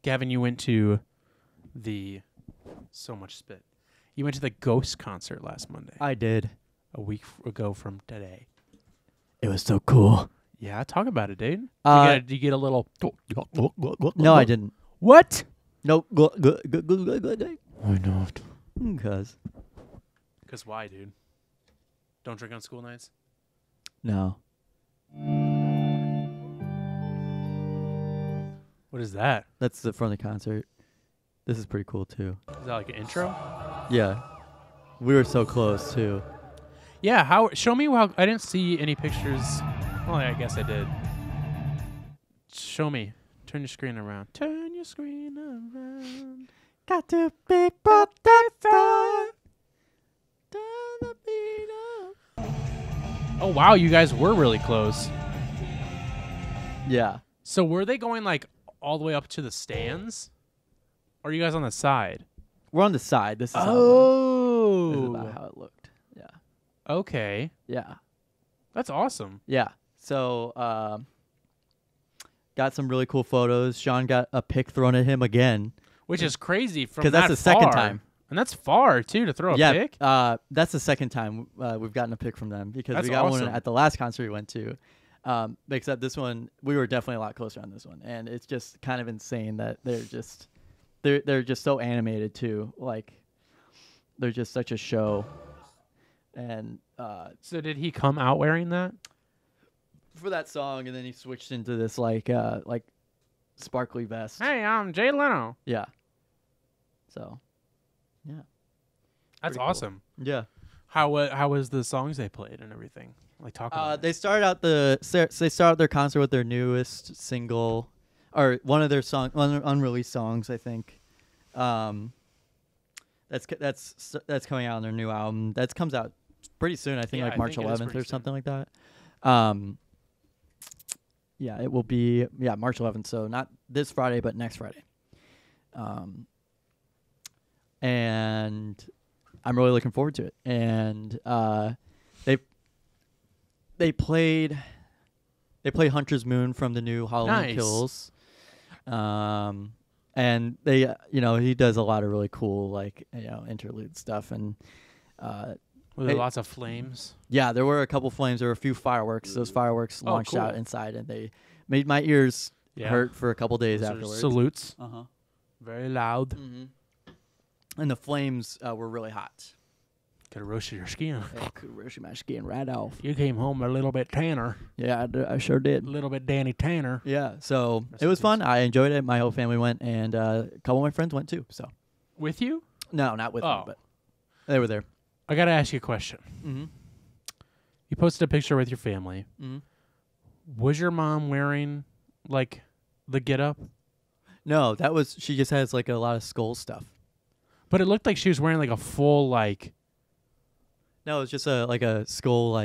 Gavin, you went to so much spit. You went to the Ghost concert last Monday. I did. A week ago from today. It was so cool. Yeah, talk about it, dude. Did you get a little... No, I didn't. What? No. Why not? Because. Because why, dude? Don't drink on school nights? No. What is that? That's the front of the concert. This is pretty cool, too. Is that like an intro? Yeah. We were so close, too. Yeah, show me how... I didn't see any pictures. Well, I guess I did. Show me. Turn your screen around. Turn your screen around. Got to be brought that far. Oh, wow, you guys were really close. Yeah. So were they going like all the way up to the stands? Or are you guys on the side? We're on the side. This is This is Oh. about how it looked. Yeah. Okay. Yeah. That's awesome. Yeah. So, got some really cool photos. Sean got a pic thrown at him again. Which is crazy from 'Cause that's that the second far. time. And that's far, too, to throw a Yeah. pic. That's the second time we've gotten a pic from them because That's we got awesome. one at the last concert we went to. Except this one, we were definitely a lot closer on this one. And it's just kind of insane that they're just so animated too. Like, they're just such a show. And So did he come out wearing that? for that song, and then he switched into this like sparkly vest. Hey, I'm Jay Leno. Yeah. So, yeah. That's Pretty cool. awesome. Yeah. How was the songs they played and everything? Like, talk about They started out their concert with their newest single, or one of their unreleased songs, I think. That's coming out on their new album. That comes out pretty soon. I think Yeah, like I March think it is 11th pretty or soon. something like that. Yeah, it will be March 11th. So not this Friday, but next Friday. And I'm really looking forward to it. And they They play Hunter's Moon from the new Halloween Nice. Kills. And they, he does a lot of really cool, like, interlude stuff. And Were there It- lots of flames? yeah, there were a couple flames. There were a few fireworks. Those fireworks Oh, launched out cool. inside, and they made my ears Yeah. hurt for a couple days Those are afterwards. Salutes. Uh-huh. Very loud. And the flames were really hot. Could have roasted your skin. It could roast my skin right off. You came home a little bit tanner. Yeah, I sure did. A little bit Danny Tanner. Yeah, so Rest it in was fun. peace. I enjoyed it. My whole family went, and a couple of my friends went too. So With you? no, not with me, Oh. but they were there. I got to ask you a question. Mm-hmm. You posted a picture with your family. Mm-hmm. Was your mom wearing, like, the get-up? No, that was she just has like a lot of skull stuff. But it looked like she was wearing, like, a full, like... No, it was just a skull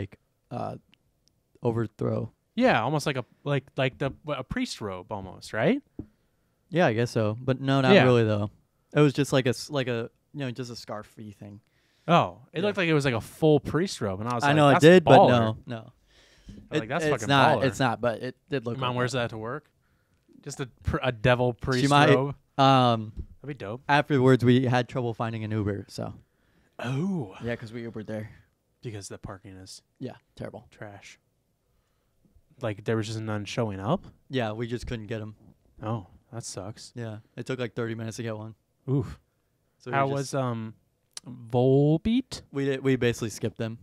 overthrow. Yeah, almost like a priest robe almost, right? Yeah, I guess so, but no, not Yeah. really though. It was just like a just a scarfy thing. Oh, it Yeah. looked like it was like a full priest robe, and I was I like, know it that's did, but baller. no. Like, that's it's fucking not. baller. It's not, but it did look. Your mom like wears that to work? Just a devil priest might- robe? that. That'd be dope. Afterwards, we had trouble finding an Uber, so Oh. yeah, because we Ubered there. Because the parking is Yeah, terrible. trash. Like, there was just none showing up? Yeah, we just couldn't get them. Oh, that sucks. Yeah, it took like 30 minutes to get one. Oof. So How we was, just, Volbeat? we basically skipped them.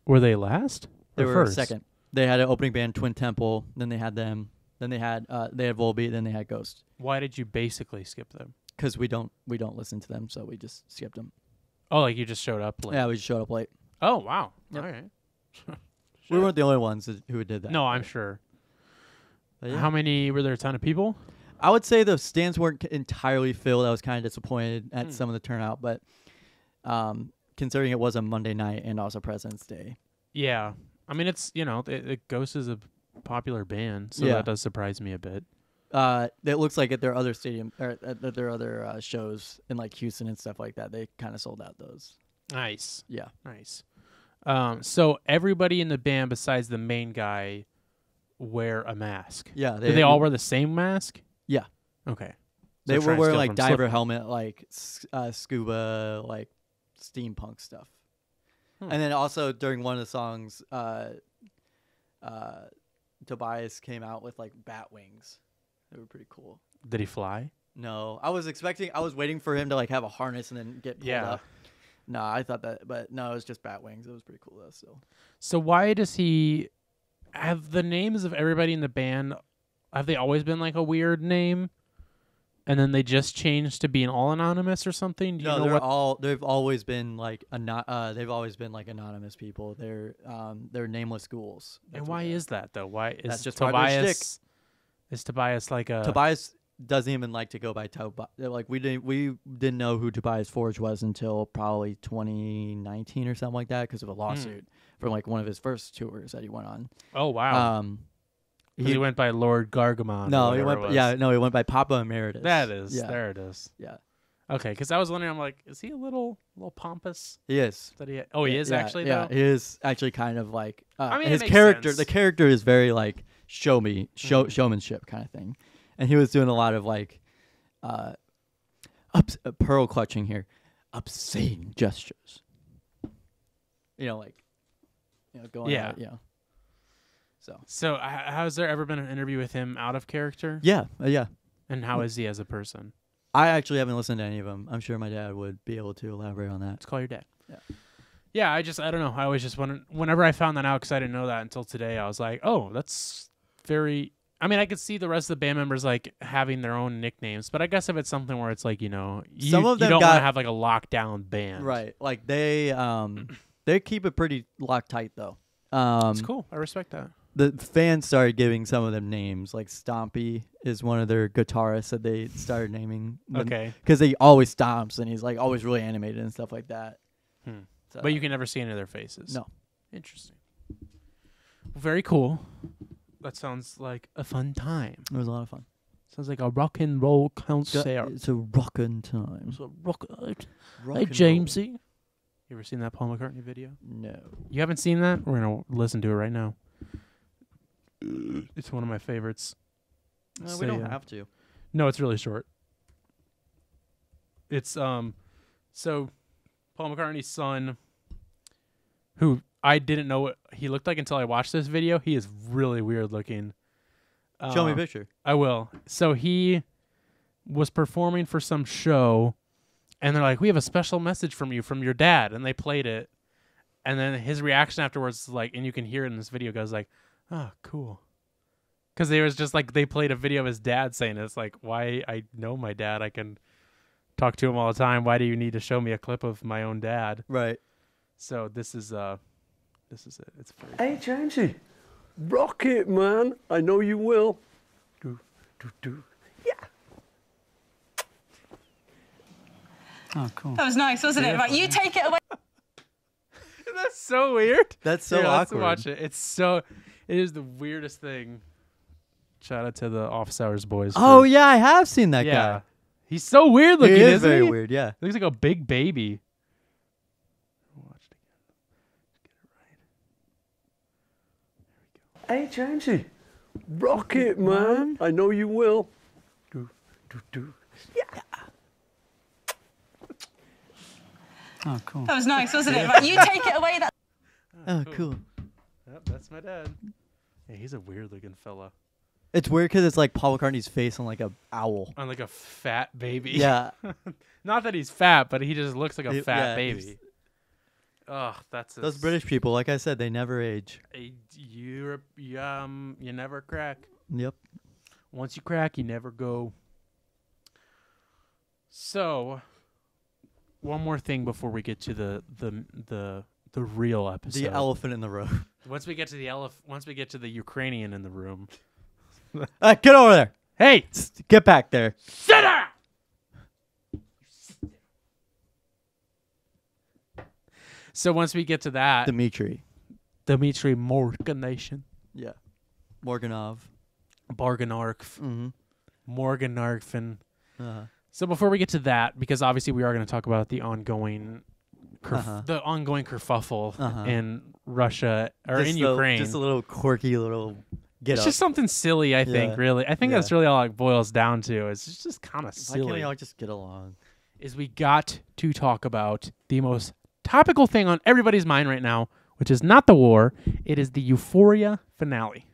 Were they last? They Or were first? second. They had an opening band, Twin Temple. Then they had them. Then they had Volbeat. Then they had Ghost. Why did you basically skip them? Because we don't listen to them, so we just skipped them. Oh, like you just showed up late? Yeah, we just showed up late. Oh, wow. Yep. All right. We weren't the only ones who did that. No, I'm sure. But yeah. How many? Were there a ton of people? I would say the stands weren't entirely filled. I was kind of disappointed at Hmm. some of the turnout, but considering it was a Monday night and also President's Day. Yeah. I mean, it's, Ghost is a popular band, so Yeah. that does surprise me a bit. It looks like at their other stadium or at their other shows in like Houston and stuff like that, they kind of sold out those. Nice. Yeah. Nice. So everybody in the band besides the main guy wear a mask. Yeah. Did they all wear the same mask? Yeah. Okay. They So were try and wearing steal like from diver Slipknot. helmet, like scuba, like steampunk stuff. Hmm. And then also during one of the songs, Tobias came out with like bat wings. They were pretty cool. Did he fly? No, I was waiting for him to like have a harness and then get pulled Yeah. up. No, I thought that, but no, it was just bat wings. It was pretty cool though. Still, So why does he have the names of everybody in the band? Have they always been like a weird name, and then they just changed to being all anonymous or something? Do you know what? they've always been like anonymous people. They're nameless ghouls. And That's why what is that though? Why is That's just part of their Tobias? Is Tobias like a Tobias doesn't even like to go by Tobias. Like we didn't know who Tobias Forge was until probably 2019 or something like that because of a lawsuit from like one of his first tours that he went on. Oh wow! He went by Lord Gargamon. No, or he whatever went. it was. He went by Papa Emeritus. That is. Yeah. There it is. Yeah, Okay, because I was wondering. I'm like, is he a little pompous? he is. That he? Oh, he is Yeah, actually. Yeah, though? he is actually kind of like. I mean, it his makes character. sense. The character is very like Mhm. showmanship kind of thing, and he was doing a lot of like, pearl clutching here, obscene gestures. Going. Yeah. Out, So. So, has there ever been an interview with him out of character? Yeah. Yeah. And how is he as a person? I actually haven't listened to any of them. I'm sure my dad would be able to elaborate on that. Let's call your dad. Yeah. Yeah, I don't know. I always just wondered, whenever I found that out, because I didn't know that until today, I was like, oh, that's very, I mean, I could see the rest of the band members like having their own nicknames, but I guess if it's something where it's like, Some of you them don't want got- to have like a lockdown band. Right. Like they keep it pretty locked tight though. It's cool. I respect that. The fans started giving some of them names. Like Stompy is one of their guitarists that they started naming. Okay. Because he always stomps and he's like always really animated and stuff like that. So, But you can never see any of their faces. No. Interesting. Very cool. That sounds like a fun time. It was a lot of fun. Sounds like a rock and roll concert. It's a rockin' time. It's a rock. Hey, Rock and Jamesy. You ever seen that Paul McCartney video? roll. No. You haven't seen that? We're going to listen to it right now. It's one of my favorites. No, we So, don't yeah. have to. No, it's really short. It's so Paul McCartney's son, who I didn't know what he looked like until I watched this video. He is really weird looking. Show me a picture. I will. So he was performing for some show, and they're like, "We have a special message from you, from your dad," and they played it. And then his reaction afterwards is like, and you can hear it in this video, goes like, "Oh, cool." Because they was just like, they played a video of his dad saying it. It's like, why? I know my dad. I can talk to him all the time. Why do you need to show me a clip of my own dad? Right. So this is it. It's very Hey, Jamesy, rock it, man. I know you will. Do, do, do. Yeah. Oh, cool. That was nice, wasn't it? Right, you take it away. That's so weird. That's so Here, awkward. Let's watch it. It is the weirdest thing. Shout out to the Office Hours boys. Oh yeah, I have seen that yeah. guy. He's so weird looking, He is isn't very he? weird. Yeah. Looks like a big baby. Watch it again. Get it right. Hey, Jamesy, rock it, man. I know you will. Do, do, do. Yeah. Oh, cool. That was nice, wasn't it? Right, you take it away. That Oh, cool. Yep, that's my dad. Yeah, he's a weird looking fella. It's weird because it's like Paul McCartney's face on like a owl. On like a fat baby. Yeah. Not that he's fat, but he just looks like a fat yeah, baby. Ugh, that's Those British people, like I said, they never age. Europe. You never crack. Yep. Once you crack, you never go. So, one more thing before we get to the real episode. The elephant in the room. Once we get to once we get to the Ukrainian in the room. Get over there. Hey, Get back there. sit down. So once we get to that, Dmitry. Dmitry Morganation, Yeah. Morganov. Barganark, Mm-hmm. Morganarfin. Uh-huh. So before we get to that, because obviously we are going to talk about the ongoing, kerfuffle in Russia or in Ukraine. Just a little quirky little get It's up. just something silly, I think. Yeah. Really, I think Yeah. that's really all it boils down to. It's just kind of Why can't we silly. all just get along? Is we got to talk about the most topical thing on everybody's mind right now, which is not the war. It is the Euphoria finale.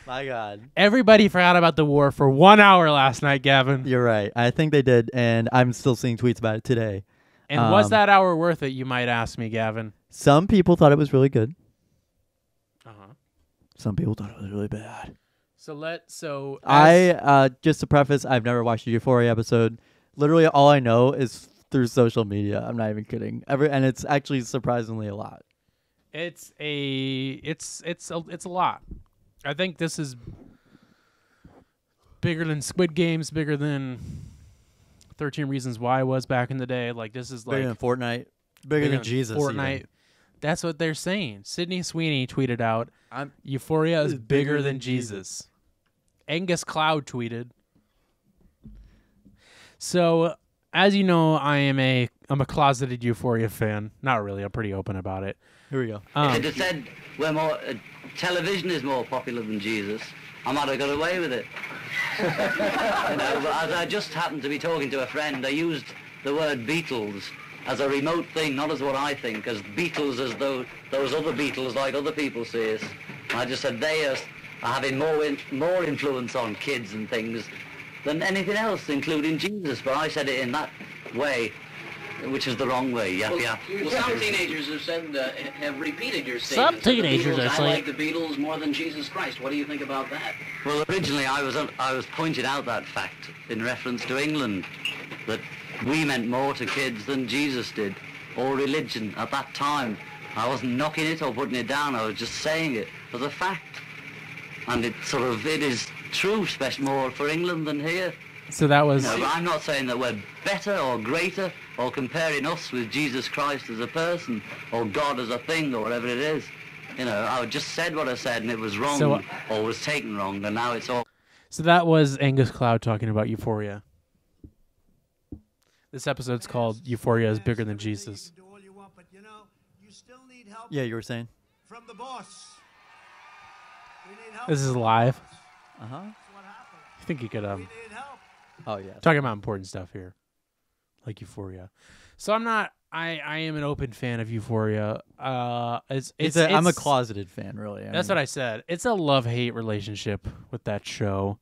My God. Everybody forgot about the war for 1 hour last night, Gavin. You're right. I think they did, and I'm still seeing tweets about it today. And was that hour worth it, you might ask me, Gavin? Some people thought it was really good. Uh-huh. Some people thought it was really bad. Just to preface, I've never watched a Euphoria episode. Literally, all I know is through social media. I'm not even kidding. And it's actually surprisingly a lot. It's a lot. I think this is bigger than Squid Games, bigger than 13 Reasons Why was back in the day. Like this is Bigger like than Fortnite. Bigger than Jesus. Fortnite. Even. That's what they're saying. Sydney Sweeney tweeted out, Euphoria is bigger than Jesus. Angus Cloud tweeted. So, as you know, I'm a closeted Euphoria fan. Not really. I'm pretty open about it. Here we go. If it had said television is more popular than Jesus, I might have got away with it. But as I just happened to be talking to a friend, I used the word Beatles as a remote thing, not as what I think, as Beatles as though those other Beatles like other people see us. And I just said they are having more influence on kids and things than anything else, including Jesus. But I said it in that way, which is the wrong way. Yeah. Well, some teenagers have said, have repeated your statement. Some teenagers I are saying like the Beatles more than Jesus Christ. What do you think about that? Well, originally I was pointing out that fact in reference to England, that we meant more to kids than Jesus did, or religion at that time. I wasn't knocking it or putting it down. I was just saying it as a fact, and it is true, especially more for England than here. So that was... No, but I'm not saying that we're better or greater or comparing us with Jesus Christ as a person or God as a thing or whatever it is. I just said what I said and it was wrong or was taken wrong, and now it's all... So that was Angus Cloud talking about Euphoria. This episode's called Euphoria is Bigger Than Jesus. Yeah, you were saying? from the boss. We need help. This is live. Uh huh. I think you could We need help. Oh yeah. talking about important stuff here, like Euphoria. So I'm not. I am an open fan of Euphoria. I'm a closeted fan, really. That's what I said. It's a love-hate relationship with that show.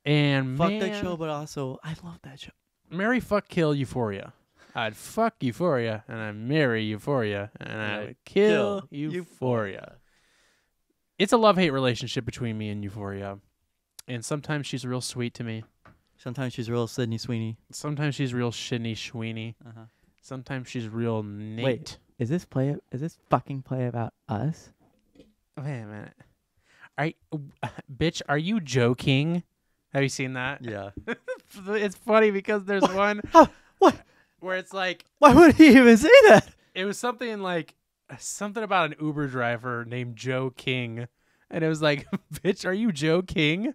And Fuck man, that show, but also I love that show. marry, fuck, kill Euphoria. I'd fuck Euphoria, and I'd marry Euphoria, and I would kill Euphoria. It's a love-hate relationship between me and Euphoria. And sometimes she's real sweet to me. Sometimes she's real Sydney Sweeney. Sometimes she's real Sydney Sweeney. Uh-huh. Sometimes she's real Nate. Wait, is this fucking play about us? Wait a minute. Bitch, are you joking? Have you seen that? Yeah. It's funny because there's one What? where it's like, Why would he even say that? it was something about an Uber driver named Joe King. And it was like, bitch, are you Joe King?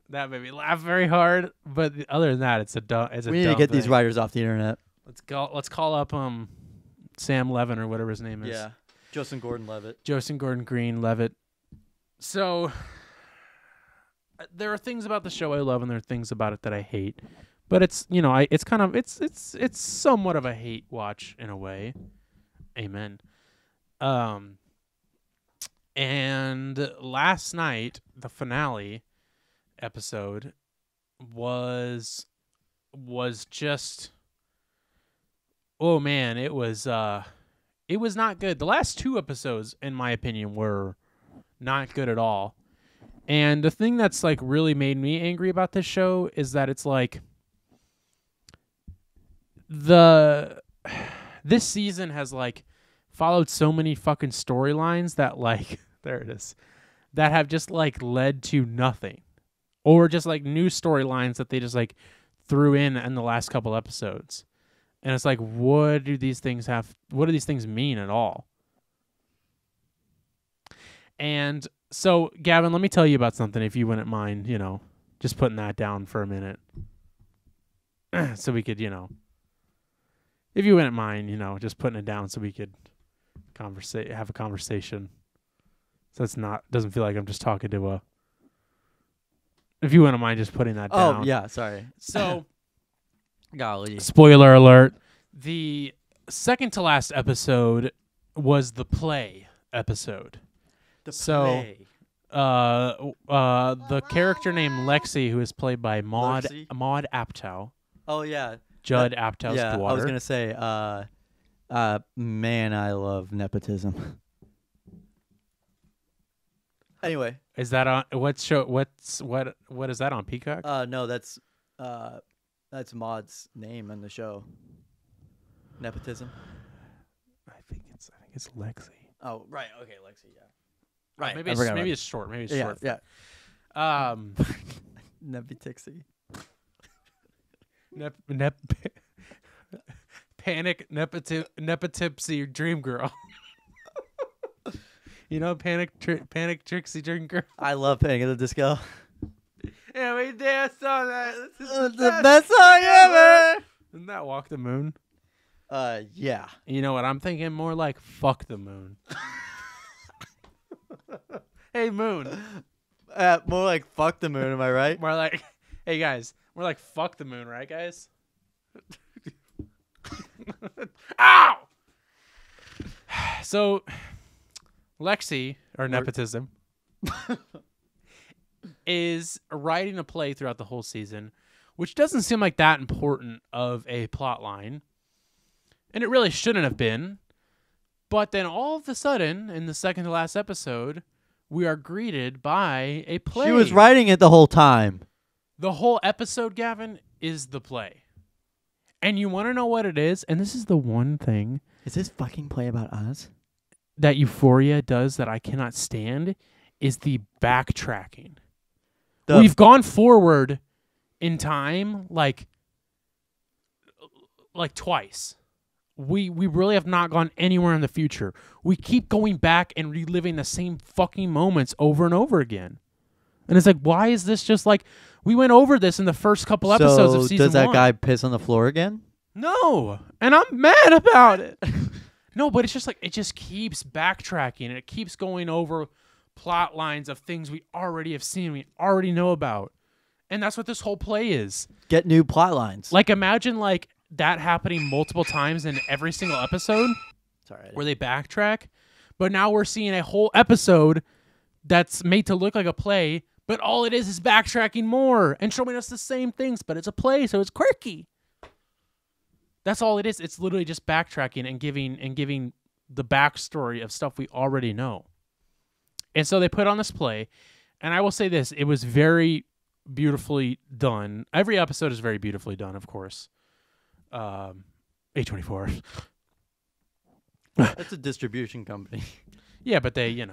That made me laugh very hard. But other than that, it's a dumb. We need to get these writers off the internet. Let's call up Sam Levin or whatever his name is. Yeah. Joseph Gordon-Levitt. Joseph Gordon Levitt. So there are things about the show I love, and there are things about it that I hate. But it's it's somewhat of a hate watch in a way. Amen. And last night, the finale episode was just, oh man, it was not good. The last two episodes, in my opinion, were not good at all. And the thing that's like really made me angry about this show is that it's like this season has like followed so many fucking storylines that like there it is that have just like led to nothing, or just like new storylines that they just like threw in the last couple episodes. And it's like, what do these things mean at all? And so, Gavin, let me tell you about something, if you wouldn't mind, just putting that down for a minute. So we could, if you wouldn't mind, just putting it down so we could have a conversation. So it's doesn't feel like I'm just talking to if you wouldn't mind just putting that down. Oh, yeah, sorry. So, golly. Spoiler alert. The second to last episode was the play episode. The character named Lexi, who is played by Maud Apatow. Oh yeah, Judd Apatow's daughter. I was gonna say, man, I love nepotism. Anyway, is that on what show? What is that on Peacock? No, that's Maud's name in the show. Nepotism. I think it's Lexi. Oh right, okay, Lexi, yeah. Right. Maybe it's short. Maybe it's short. Yeah. Nepotixie. Panic Nepotipsy Dream Girl. Panic Trixie Dream Girl. I love Panic at the Disco. Yeah, we danced on that. This is the best song ever. Isn't that Walk the Moon? Yeah. You know what? I'm thinking more like Fuck the Moon. Hey, Moon. More like Fuck the Moon, am I right? More like, hey, guys. More like Fuck the Moon, right, guys? Ow! So, Lexi, or Nepotism, is writing a play throughout the whole season, which doesn't seem like that important of a plot line. And it really shouldn't have been. But then all of a sudden, in the second to last episode, we are greeted by a play. She was writing it the whole time. The whole episode, Gavin, is the play. And you want to know what it is? And this is the one thing. Is this fucking play about us? That Euphoria does that I cannot stand is the backtracking. We've gone forward in time like twice. We really have not gone anywhere in the future. We keep going back and reliving the same fucking moments over and over again. And it's like, why is this just like, we went over this in the first couple episodes of season 1. Does that guy piss on the floor again? No. And I'm mad about it. No, but it's just like it just keeps backtracking and it keeps going over plot lines of things we already have seen, we already know about. And that's what this whole play is. Get new plot lines. Like imagine like that happening multiple times in every single episode. Sorry, where they backtrack. But now we're seeing a whole episode that's made to look like a play, but all it is backtracking more and showing us the same things, but it's a play, so it's quirky. That's all it is. It's literally just backtracking and giving the backstory of stuff we already know. And so they put on this play, and I will say this, it was very beautifully done. Every episode is very beautifully done, of course. A24. That's a distribution company. Yeah, but they,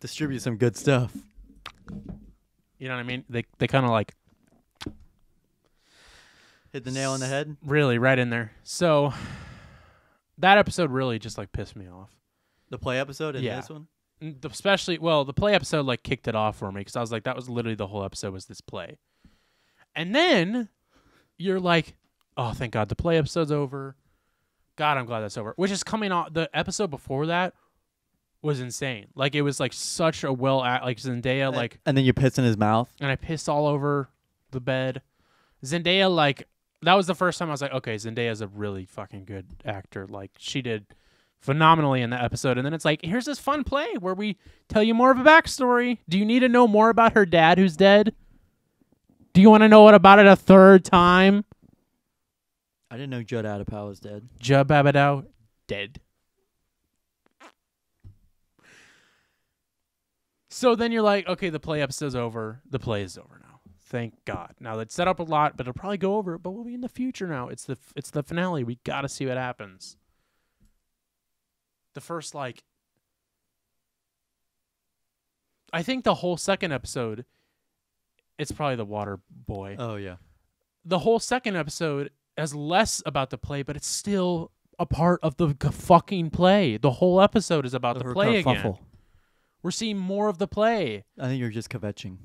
distribute some good stuff. You know what I mean? They kind of like hit the nail on the head. Really, right in there. So that episode really just like pissed me off. The play episode in this one? Especially, well, the play episode like kicked it off for me because I was like, that was literally the whole episode was this play. And then you're like, oh, thank God the play episode's over. God, I'm glad that's over. Which is coming off, the episode before that was insane. Like, it was like such a like Zendaya, like. And then you piss in his mouth. And I pissed all over the bed. Zendaya, like, that was the first time I was like, okay, Zendaya's a really fucking good actor. Like, she did phenomenally in that episode. And then it's like, here's this fun play where we tell you more of a backstory. Do you need to know more about her dad who's dead? Do you want to know what about it a third time? I didn't know Judd Apatow was dead. Judd Apatow, dead. So then you're like, okay, the play episode's over. The play is over now. Thank God. Now that's set up a lot, but it'll probably go over. But we'll be in the future now. It's the finale. We got to see what happens. The first, like, I think the whole second episode, it's probably the water boy. Oh, yeah. The whole second episode is less about the play, but it's still a part of the fucking play. The whole episode is about the play again. We're seeing more of the play. I think you're just kvetching.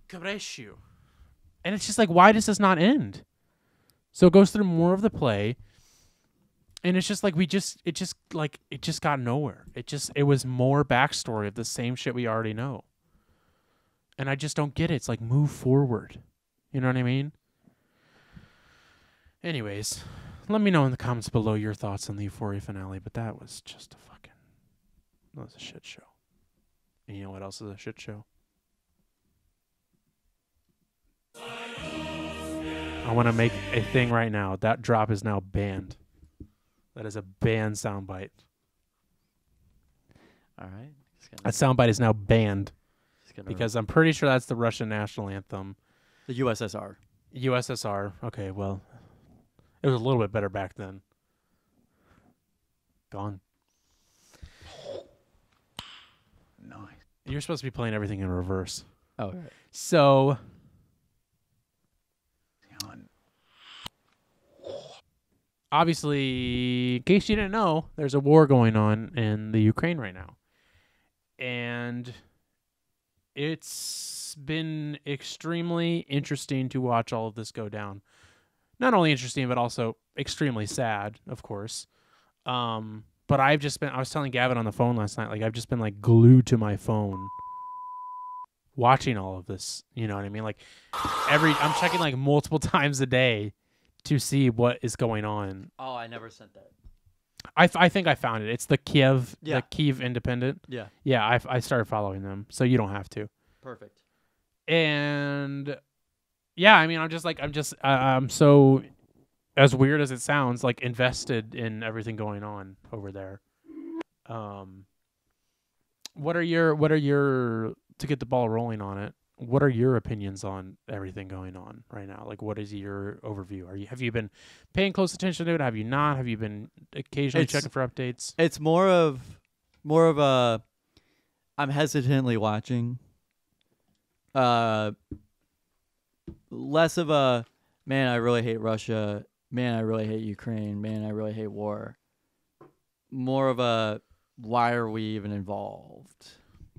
Kvetchu. And it's just like, why does this not end? So it goes through more of the play. And it's just like it just got nowhere. It was more backstory of the same shit we already know. And I just don't get it. It's like, move forward. You know what I mean? Anyways, let me know in the comments below your thoughts on the Euphoria finale, but that was just that was a shit show. And you know what else is a shit show? I want to make a thing right now. That drop is now banned. That is a banned soundbite. All right. That soundbite is now banned because I'm pretty sure that's the Russian national anthem. The USSR. USSR. Okay, well, it was a little bit better back then. Gone. Nice. You're supposed to be playing everything in reverse. Oh, right. So, obviously, in case you didn't know, there's a war going on in the Ukraine right now. And it's been extremely interesting to watch all of this go down. Not only interesting, but also extremely sad, of course. But I was telling Gavin on the phone last night, like, I've just been, like, glued to my phone watching all of this. You know what I mean? Like, I'm checking, like, multiple times a day to see what is going on. Oh, I never sent that. I think I found it. It's the Kiev Independent. Yeah. Yeah, I started following them, so you don't have to. Perfect. And yeah, I mean, I'm so, as weird as it sounds, like, invested in everything going on over there. What are your to get the ball rolling on it? What are your opinions on everything going on right now? Like, what is your overview? Have you been paying close attention to it? Have you not? Have you been occasionally checking for updates? It's more of a I'm hesitantly watching. Less of a, man, I really hate Russia. Man, I really hate Ukraine. Man, I really hate war. More of a, why are we even involved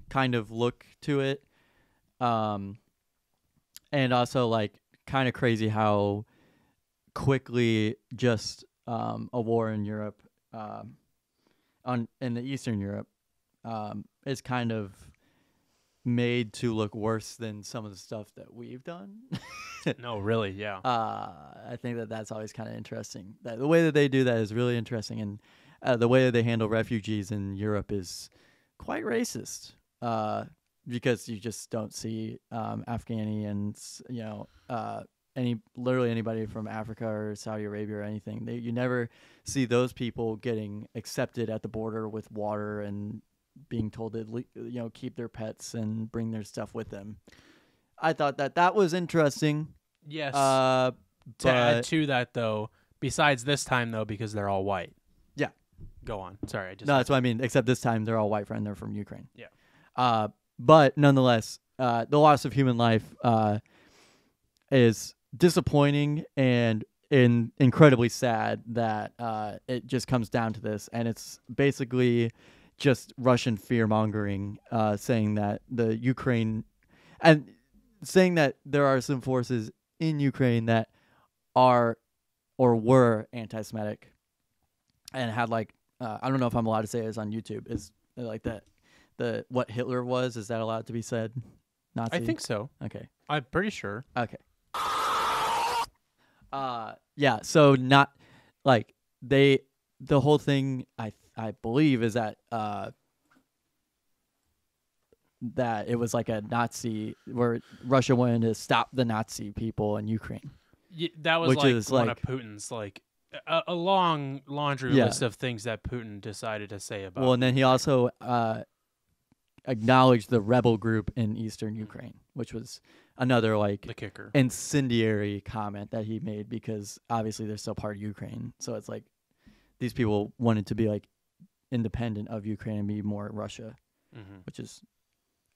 kind of look to it. And also, like, kind of crazy how quickly just a war in Europe, in the Eastern Europe, is kind of made to look worse than some of the stuff that we've done. No, really, yeah. I think that's always kind of interesting. The way that they do that is really interesting, and the way that they handle refugees in Europe is quite racist. Because you just don't see Afghanians, literally anybody from Africa or Saudi Arabia or anything. You never see those people getting accepted at the border with water and being told to keep their pets and bring their stuff with them. I thought that was interesting. Yes. To add to that, though, besides this time, though, because they're all white. Yeah. Go on. Sorry. No, that's what I mean. Except this time, they're all white, and they're from Ukraine. Yeah. But nonetheless, the loss of human life is disappointing and incredibly sad that it just comes down to this. And it's basically just Russian fear-mongering, saying that the Ukraine... and saying that there are some forces in Ukraine that are or were anti-Semitic and had I don't know if I'm allowed to say this on YouTube, is like that what Hitler was, is that allowed to be said? Nazi? I think so. Okay. I'm pretty sure. Okay. Yeah, so not the whole thing I believe is that that it was like a Nazi, where Russia wanted to stop the Nazi people in Ukraine. Yeah, that was one of Putin's a long laundry list of things that Putin decided to say about. Well, and then he also acknowledged the rebel group in eastern Ukraine, which was another the kicker incendiary comment that he made, because obviously they're still part of Ukraine. So it's like these people wanted to be independent of Ukraine and be more Russia, which is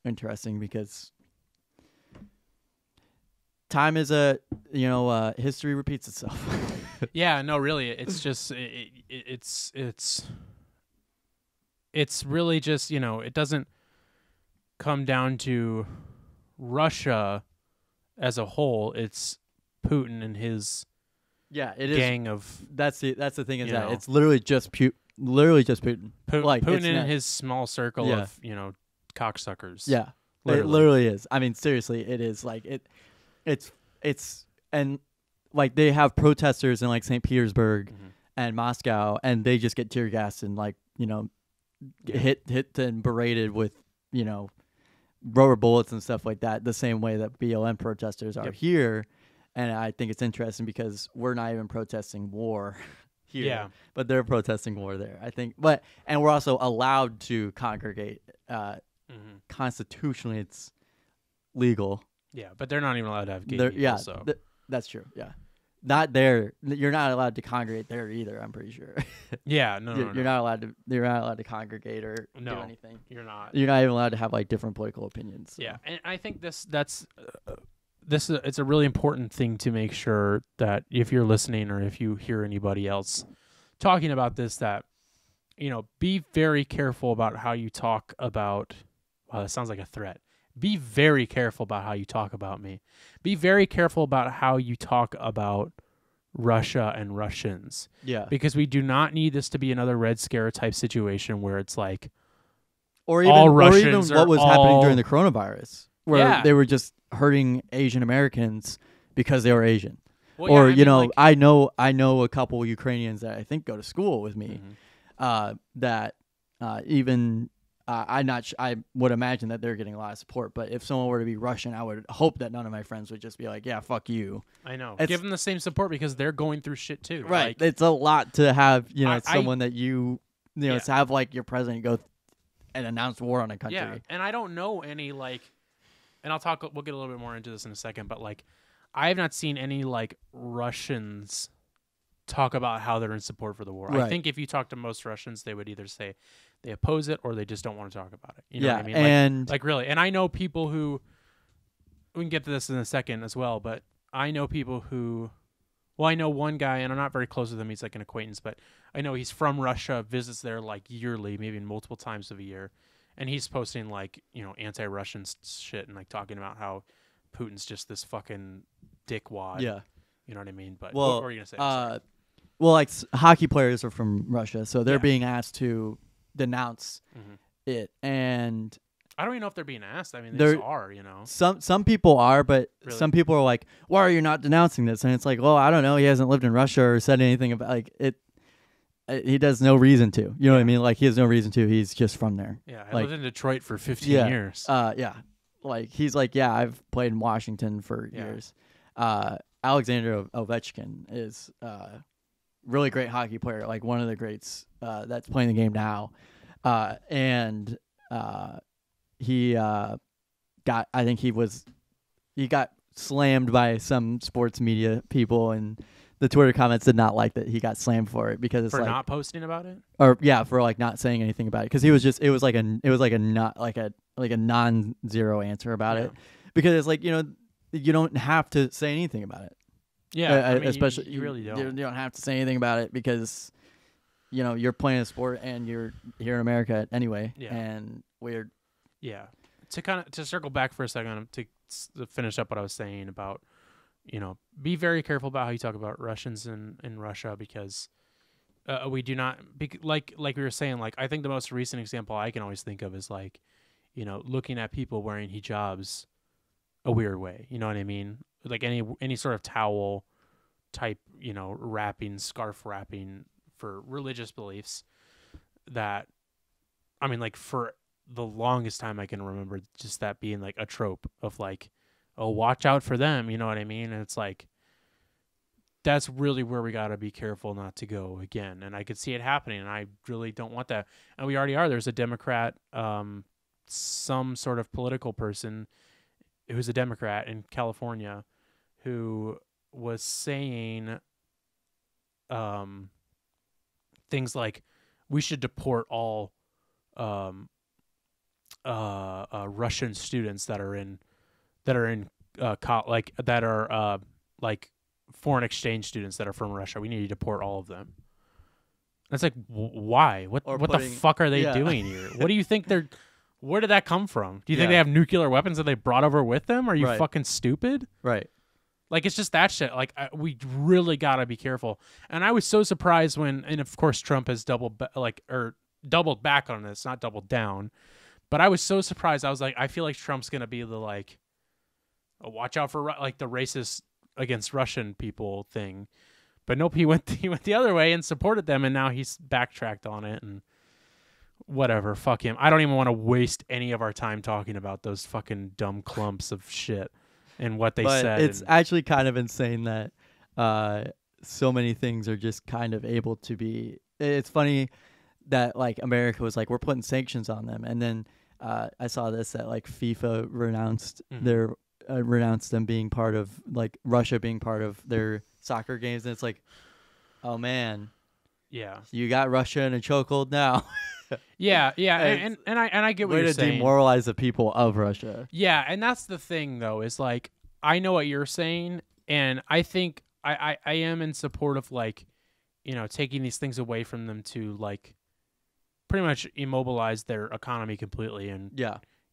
interesting because time is history repeats itself. Yeah, no, really, it's just it's really just, it doesn't come down to Russia as a whole. It's Putin and his gang of... That's the thing, is that it's literally just Putin. Putin and his small circle of, cocksuckers. Yeah, literally. It literally is. I mean, seriously, it is and they have protesters in St. Petersburg and Moscow, and they just get tear gassed and hit and berated with rubber bullets and stuff like that, the same way that BLM protesters are here. And I think it's interesting because we're not even protesting war here, but they're protesting war there, I think. And we're also allowed to congregate. Constitutionally, it's legal. Yeah, but they're not even allowed to have gay people. So that's true. Yeah, not there. You're not allowed to congregate there either, I'm pretty sure. Yeah, you're not allowed to. You're not allowed to congregate or do anything. You're not. You're not even allowed to have different political opinions. So. Yeah, and I think it's a really important thing to make sure that if you're listening or if you hear anybody else talking about this, that be very careful about how you talk about. Wow, that sounds like a threat. Be very careful about how you talk about me. Be very careful about how you talk about Russia and Russians. Yeah. Because we do not need this to be another Red Scare type situation where it's or even what was happening during the coronavirus, where they were just hurting Asian Americans because they were Asian. Well, I know a couple of Ukrainians that I think go to school with me, that even. I would imagine that they're getting a lot of support, but if someone were to be Russian, I would hope that none of my friends would just be like, yeah, fuck you. I know. Give them the same support because they're going through shit too. Right. It's a lot to have, someone that to have your president go and announce war on a country. Yeah. And I don't know any and we'll get a little bit more into this in a second, but I have not seen any Russians talk about how they're in support for the war. Right. I think if you talk to most Russians, they would either say they oppose it or they just don't want to talk about it. You know what I mean? And really. And I know people who, we can get to this in a second as well, but I know people who, I know one guy, and I'm not very close with him. He's an acquaintance, but I know he's from Russia, visits there yearly, maybe multiple times of a year. And he's posting anti-Russian shit and talking about how Putin's just this fucking dickwad. Yeah. You know what I mean? But what were you going to say? well, like hockey players are from Russia, so they're Yeah. being asked to denounce it, and I don't even know if they're being asked. I mean, they They're- just are, you know. some people are, but Really? some people are like, why are you not denouncing this? And it's like, well, I don't know. He hasn't lived in Russia or said anything about like it. He does no reason to. You know what I mean? Like he has no reason to. He's just from there. Yeah, I like, lived in Detroit for 15 yeah, years. Yeah. Like he's like, yeah, I've played in Washington for years. Alexander Ovechkin is really great hockey player, like one of the greats that's playing the game now. And he got, I think he got slammed by some sports media people, and the Twitter comments did not like that he got slammed for it because it's for like not posting about it. or yeah, for like not saying anything about it because he was just it was like a not like a non-zero answer about it because it's like, you know, you don't have to say anything about it. Yeah, I mean, especially you really don't. You don't have to say anything about it because, you know, you're playing a sport and you're here in America anyway. Yeah. And we're To circle back for a second to finish up what I was saying about, you know, be very careful about how you talk about Russians in Russia because we do not like we were saying, like I think the most recent example I can always think of is like, you know, looking at people wearing hijabs a weird way. You know what I mean? Like any sort of towel type, you know, scarf wrapping for religious beliefs that, I mean, like for the longest time I can remember just that being like a trope of like, oh, watch out for them. You know what I mean? And it's like, that's really where we got to be careful not to go again. And I could see it happening and I really don't want that. And we already are. There's a Democrat, some sort of political person who's a Democrat in California who was saying things like we should deport all Russian students that are like foreign exchange students that are from Russia. We need to deport all of them. It's like, why? What the fuck are they doing here? What do you think they're? Where did that come from? Do you think they have nuclear weapons that they brought over with them? Are you fucking stupid? Right. Like, it's just that shit. Like, we really got to be careful. And I was so surprised and of course, Trump has doubled back on this, not doubled down. But I was so surprised. I was like, I feel like Trump's going to be the, like, watch out for, like, the racist against Russian people thing. But nope, he went the other way and supported them, and now he's backtracked on it, and whatever, fuck him. I don't even want to waste any of our time talking about those fucking dumb clumps of shit and what they said. It's actually kind of insane that so many things are just kind of able to be. It's funny that like America was like, we're putting sanctions on them, and then I saw this that like FIFA renounced renounced them being part of, like, Russia being part of their soccer games, and it's like, oh man, yeah, you got Russia in a chokehold now. yeah, and I get what way you're to saying. demoralize the people of Russia. Yeah, and that's the thing though, is like, I know what you're saying, and I think I am in support of, like, you know, taking these things away from them to, like, pretty much immobilize their economy completely, and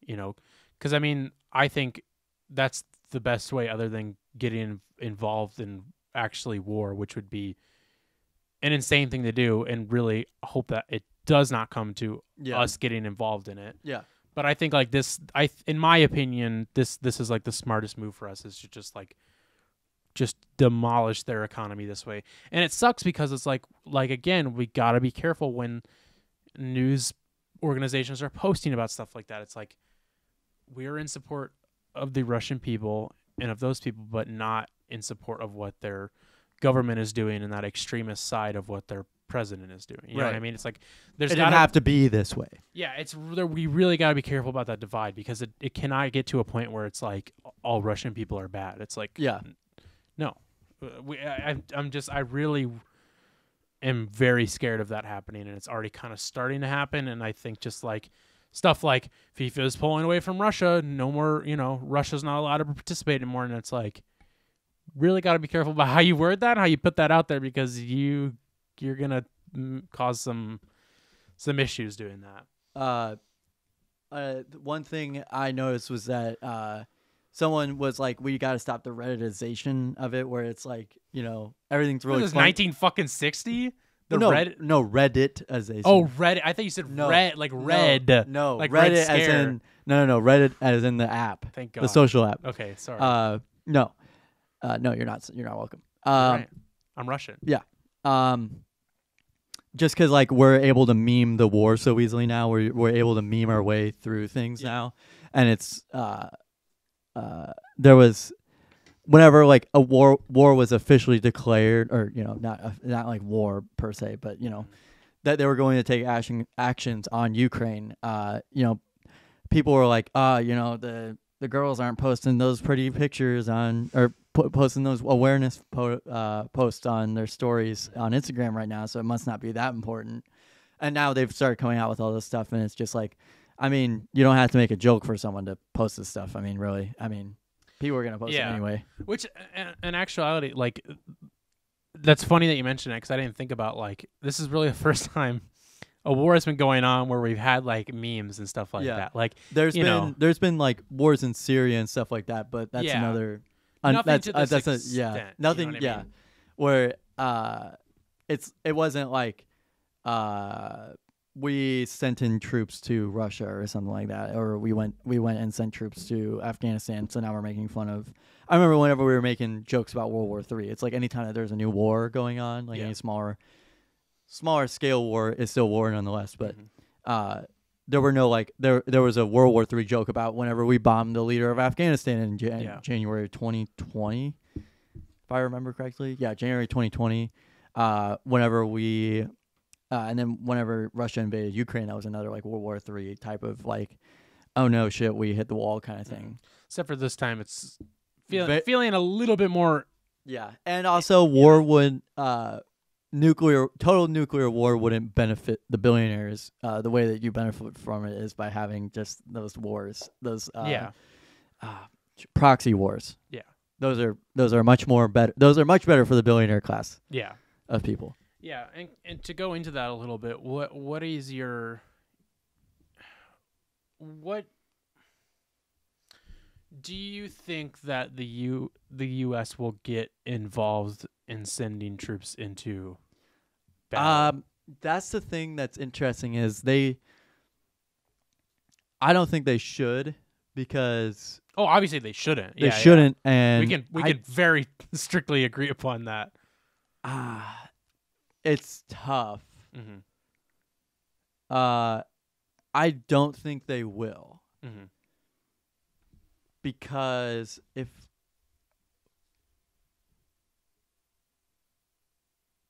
you know, because I mean, I think that's the best way, other than getting involved in actually war, which would be an insane thing to do, and really hope that it does not come to us getting involved in it. Yeah. But I think, like, this, in my opinion, this is like the smartest move for us, is to just demolish their economy this way. And it sucks because it's like again, we got to be careful when news organizations are posting about stuff like that. It's like, we're in support of the Russian people and of those people, but not in support of what their government is doing and that extremist side of what their president is doing. You know what I mean? It's like, it didn't have to be this way. Yeah, we really got to be careful about that divide, because it cannot get to a point where it's like all Russian people are bad. It's like, no, I really am very scared of that happening, and it's already kind of starting to happen. And I think just like stuff like FIFA is pulling away from Russia, no more, you know, Russia's not allowed to participate anymore, and it's like, really got to be careful about how you word that, how you put that out there, because you're gonna cause some issues doing that. One thing I noticed was that someone was like, we got to stop the Redditization of it, where it's like, everything's really This is fun. 1960. The no, Reddit. no, Redditization. Oh, Reddit. I thought you said No. red, like No, red. No, like Reddit Red as Scare. in no, Reddit as in the app. Thank God. The social app. Okay, sorry. No, no, you're not. You're not welcome. Right. I'm Russian. Yeah. Just because like we're able to meme the war so easily now, we're able to meme our way through things now, and it's there was whenever like a war was officially declared, or not like war per se, but that they were going to take actions on Ukraine. People were like, the girls aren't posting those pretty pictures on, or posting those awareness posts on their stories on Instagram right now, so it must not be that important. And now they've started coming out with all this stuff, and it's just like, I mean, you don't have to make a joke for someone to post this stuff. I mean, really, people are gonna post it anyway. Which, in actuality, like, that's funny that you mentioned it, because I didn't think about, like, this is really the first time a war has been going on where we've had like memes and stuff like that. Like, there's been like wars in Syria and stuff like that, but that's another. Nothing to this extent, nothing. You know what I mean? Where it wasn't like we sent in troops to Russia or something like that, or we went and sent troops to Afghanistan. So now we're making fun of. I remember whenever we were making jokes about World War III. It's like anytime that there's a new war going on, like any smaller scale war is still war nonetheless. But there were no like there was a World War III joke about whenever we bombed the leader of Afghanistan in January 2020, if I remember correctly. Yeah, January 2020. Whenever we and then whenever Russia invaded Ukraine, that was another like World War III type of like, oh no shit, we hit the wall kind of thing. Except for this time, it's feeling a little bit more. Yeah, and also war would total nuclear war wouldn't benefit the billionaires. The way that you benefit from it is by having just those wars, those proxy wars. Yeah, those are much more better. Those are much better for the billionaire class. Yeah, of people. Yeah, and to go into that a little bit, what is your what do you think that the U.S. will get involved in sending troops into battle? That's the thing that's interesting is I don't think they should, because obviously they shouldn't. They shouldn't, and we can very strictly agree upon that. It's tough. Mm-hmm. I don't think they will. Mm-hmm. Because if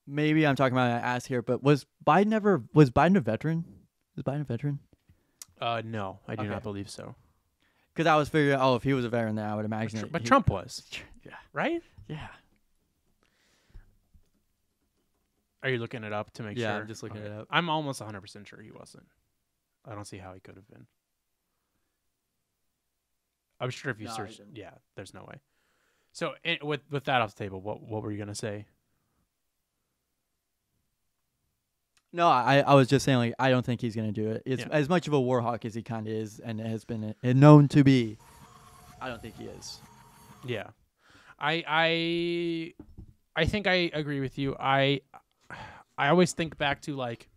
maybe I'm talking about my ass here, but was Biden a veteran? Is Biden a veteran? No, I do not believe so. Because I was figuring, if he was a veteran, then I would imagine. But Trump was. Yeah. Right? Yeah. Are you looking it up to make sure? Yeah, I'm just looking it up. I'm almost 100% sure he wasn't. I don't see how he could have been. I'm sure if you search, there's no way. So with that off the table, what were you gonna say? No, I was just saying, like, I don't think he's gonna do it. It's as much of a war hawk as he kind of is, and has been known to be. I don't think he is. Yeah, I think I agree with you. I always think back to, like,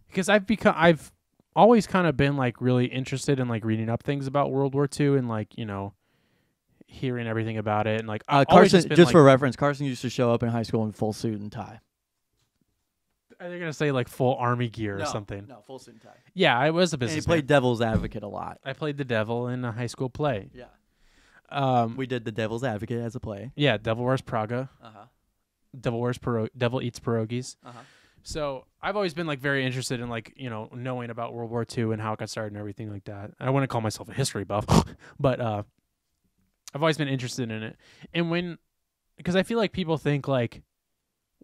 because I've always kind of been like really interested in like reading up things about World War II and like, hearing everything about it, and like Carson, just for reference, Carson used to show up in high school in full suit and tie. Are they gonna say like full army gear or something? No, full suit and tie. Yeah, I was a businessman. And he played devil's advocate a lot. I played the devil in a high school play. Yeah. We did the devil's advocate as a play. Yeah, Devil Wears Praga. Devil Eats Pierogies. So I've always been like very interested in like, knowing about World War II and how it got started and everything like that. I wouldn't call myself a history buff, but I've always been interested in it. And because I feel like people think like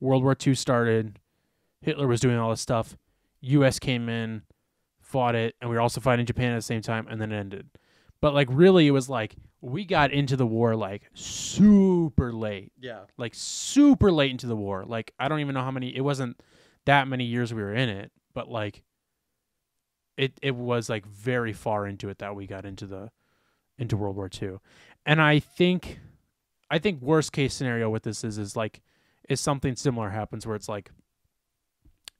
World War II started, Hitler was doing all this stuff, U.S. came in, fought it, and we were also fighting Japan at the same time, and then it ended. But like really, it was like we got into the war like super late. Yeah. Like super late into the war. Like I don't even know how many. It wasn't that many years we were in it, but like it was like very far into it that we got into into World War II. And I think worst case scenario with this is something similar happens where it's like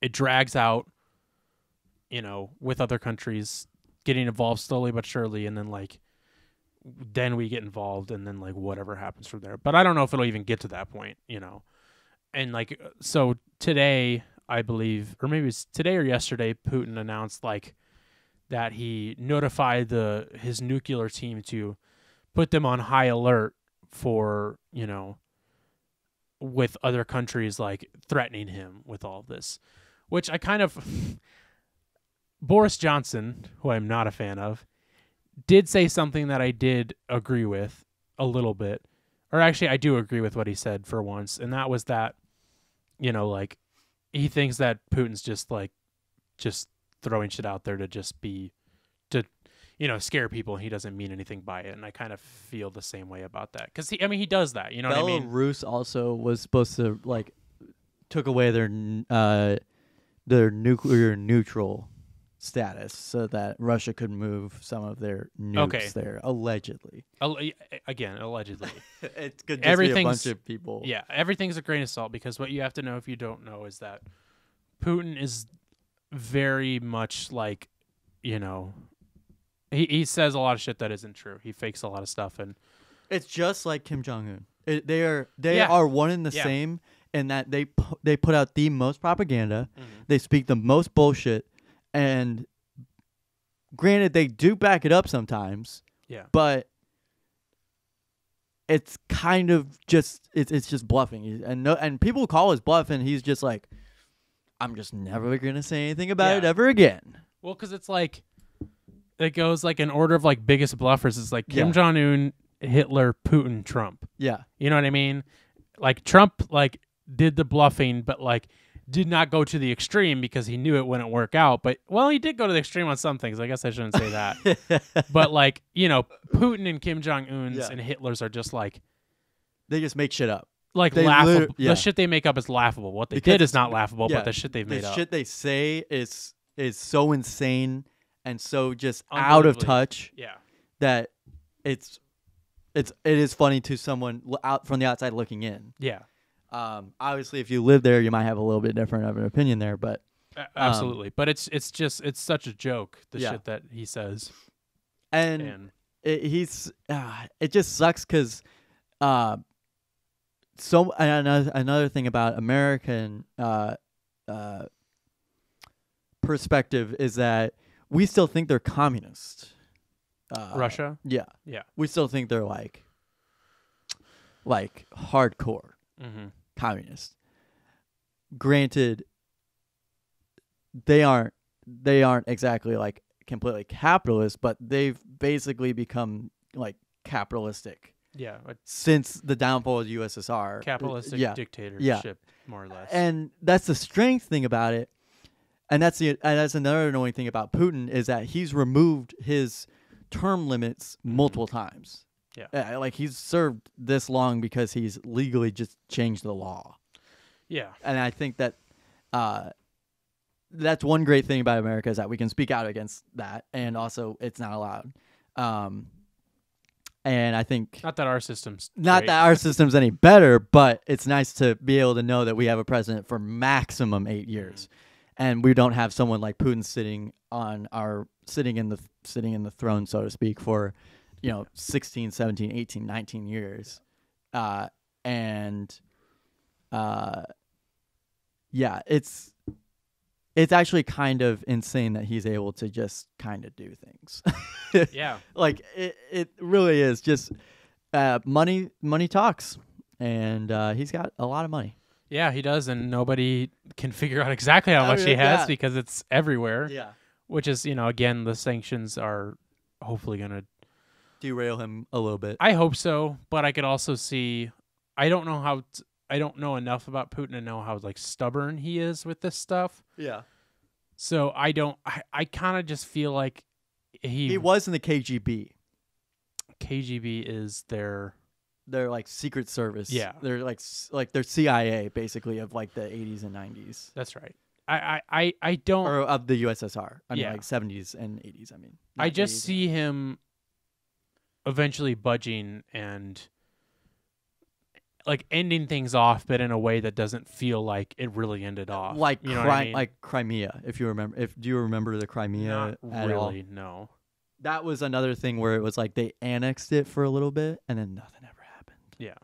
it drags out, with other countries getting involved slowly but surely, and then then we get involved, and then whatever happens from there. But I don't know if it'll even get to that point, And so today, I believe, or maybe it's today or yesterday, Putin announced that he notified his nuclear team to put them on high alert for, with other countries threatening him with all of this, which I kind of Boris Johnson, who I'm not a fan of, did say something that I did agree with a little bit, or actually I do agree with what he said for once, and that was that, he thinks that Putin's just throwing shit out there to scare people, and he doesn't mean anything by it. And I kind of feel the same way about that, because he does that. You know what I mean? Belarus also was supposed to took away their nuclear neutral status so that Russia could move some of their nukes there, allegedly. Again, allegedly. It could just be a bunch of people. Yeah, everything's a grain of salt, because what you have to know, if you don't know, is that Putin is very much he says a lot of shit that isn't true. He fakes a lot of stuff, and it's just like Kim Jong-un. They are one and the same in that they put out the most propaganda. Mm-hmm. They speak the most bullshit, and granted, they do back it up sometimes. Yeah, but it's kind of just it's just bluffing, and people call his bluff, and he's just like, I'm just never gonna say anything about it ever again. Well, because it's it goes in order of biggest bluffers. It's Kim Jong-un, Hitler, Putin, Trump. Yeah. You know what I mean? Trump did the bluffing, but did not go to the extreme because he knew it wouldn't work out. But he did go to the extreme on some things. I guess I shouldn't say that. But Putin and Kim Jong-un's and Hitler's are just they just make shit up. Laughable. The shit they make up is laughable. What they did is not laughable, but the shit they've made up. The shit they say is so insane and so just out of touch. Yeah. That it is funny to someone out from the outside looking in. Yeah. Obviously, if you live there, you might have a little bit different of an opinion there, but absolutely. But it's such a joke, the shit that he says, and it just sucks because another thing about American perspective is that we still think they're communist. Russia? Yeah. Yeah. We still think they're hardcore communist. Granted, they aren't exactly completely capitalist, but they've basically become capitalistic. Yeah. Since the downfall of the USSR. Capitalistic dictatorship, more or less. And that's the strange thing about it. And that's another annoying thing about Putin is that he's removed his term limits multiple times. Yeah. He's served this long because he's legally just changed the law. Yeah. And I think that that's one great thing about America is that we can speak out against that, and also it's not allowed. And I think not that our system's any better, but it's nice to be able to know that we have a president for maximum 8 years. And we don't have someone like Putin sitting in the throne, so to speak, for 16, 17, 18, 19 years. It's actually kind of insane that he's able to just kind of do things. Yeah. It really is just money talks, and he's got a lot of money. Yeah, he does, and nobody can figure out exactly how much he has because it's everywhere. Yeah. Which is, again, the sanctions are hopefully going to derail him a little bit. I hope so, but I could also see I don't know enough about Putin to know how stubborn he is with this stuff. Yeah. So I kind of just feel like he was in the KGB. KGB is their secret service. Yeah. They're they're CIA basically of the 80s and 90s. That's right. I don't, or of the USSR. I mean 70s and 80s. I mean, I just see him eventually budging and like ending things off, but in a way that doesn't feel like it really ended off. Like you know what I mean? like Crimea, if you remember. Do you remember the Crimea Not at all? really, no. That was another thing where it was like they annexed it for a little bit and then nothing ever happened. Yeah.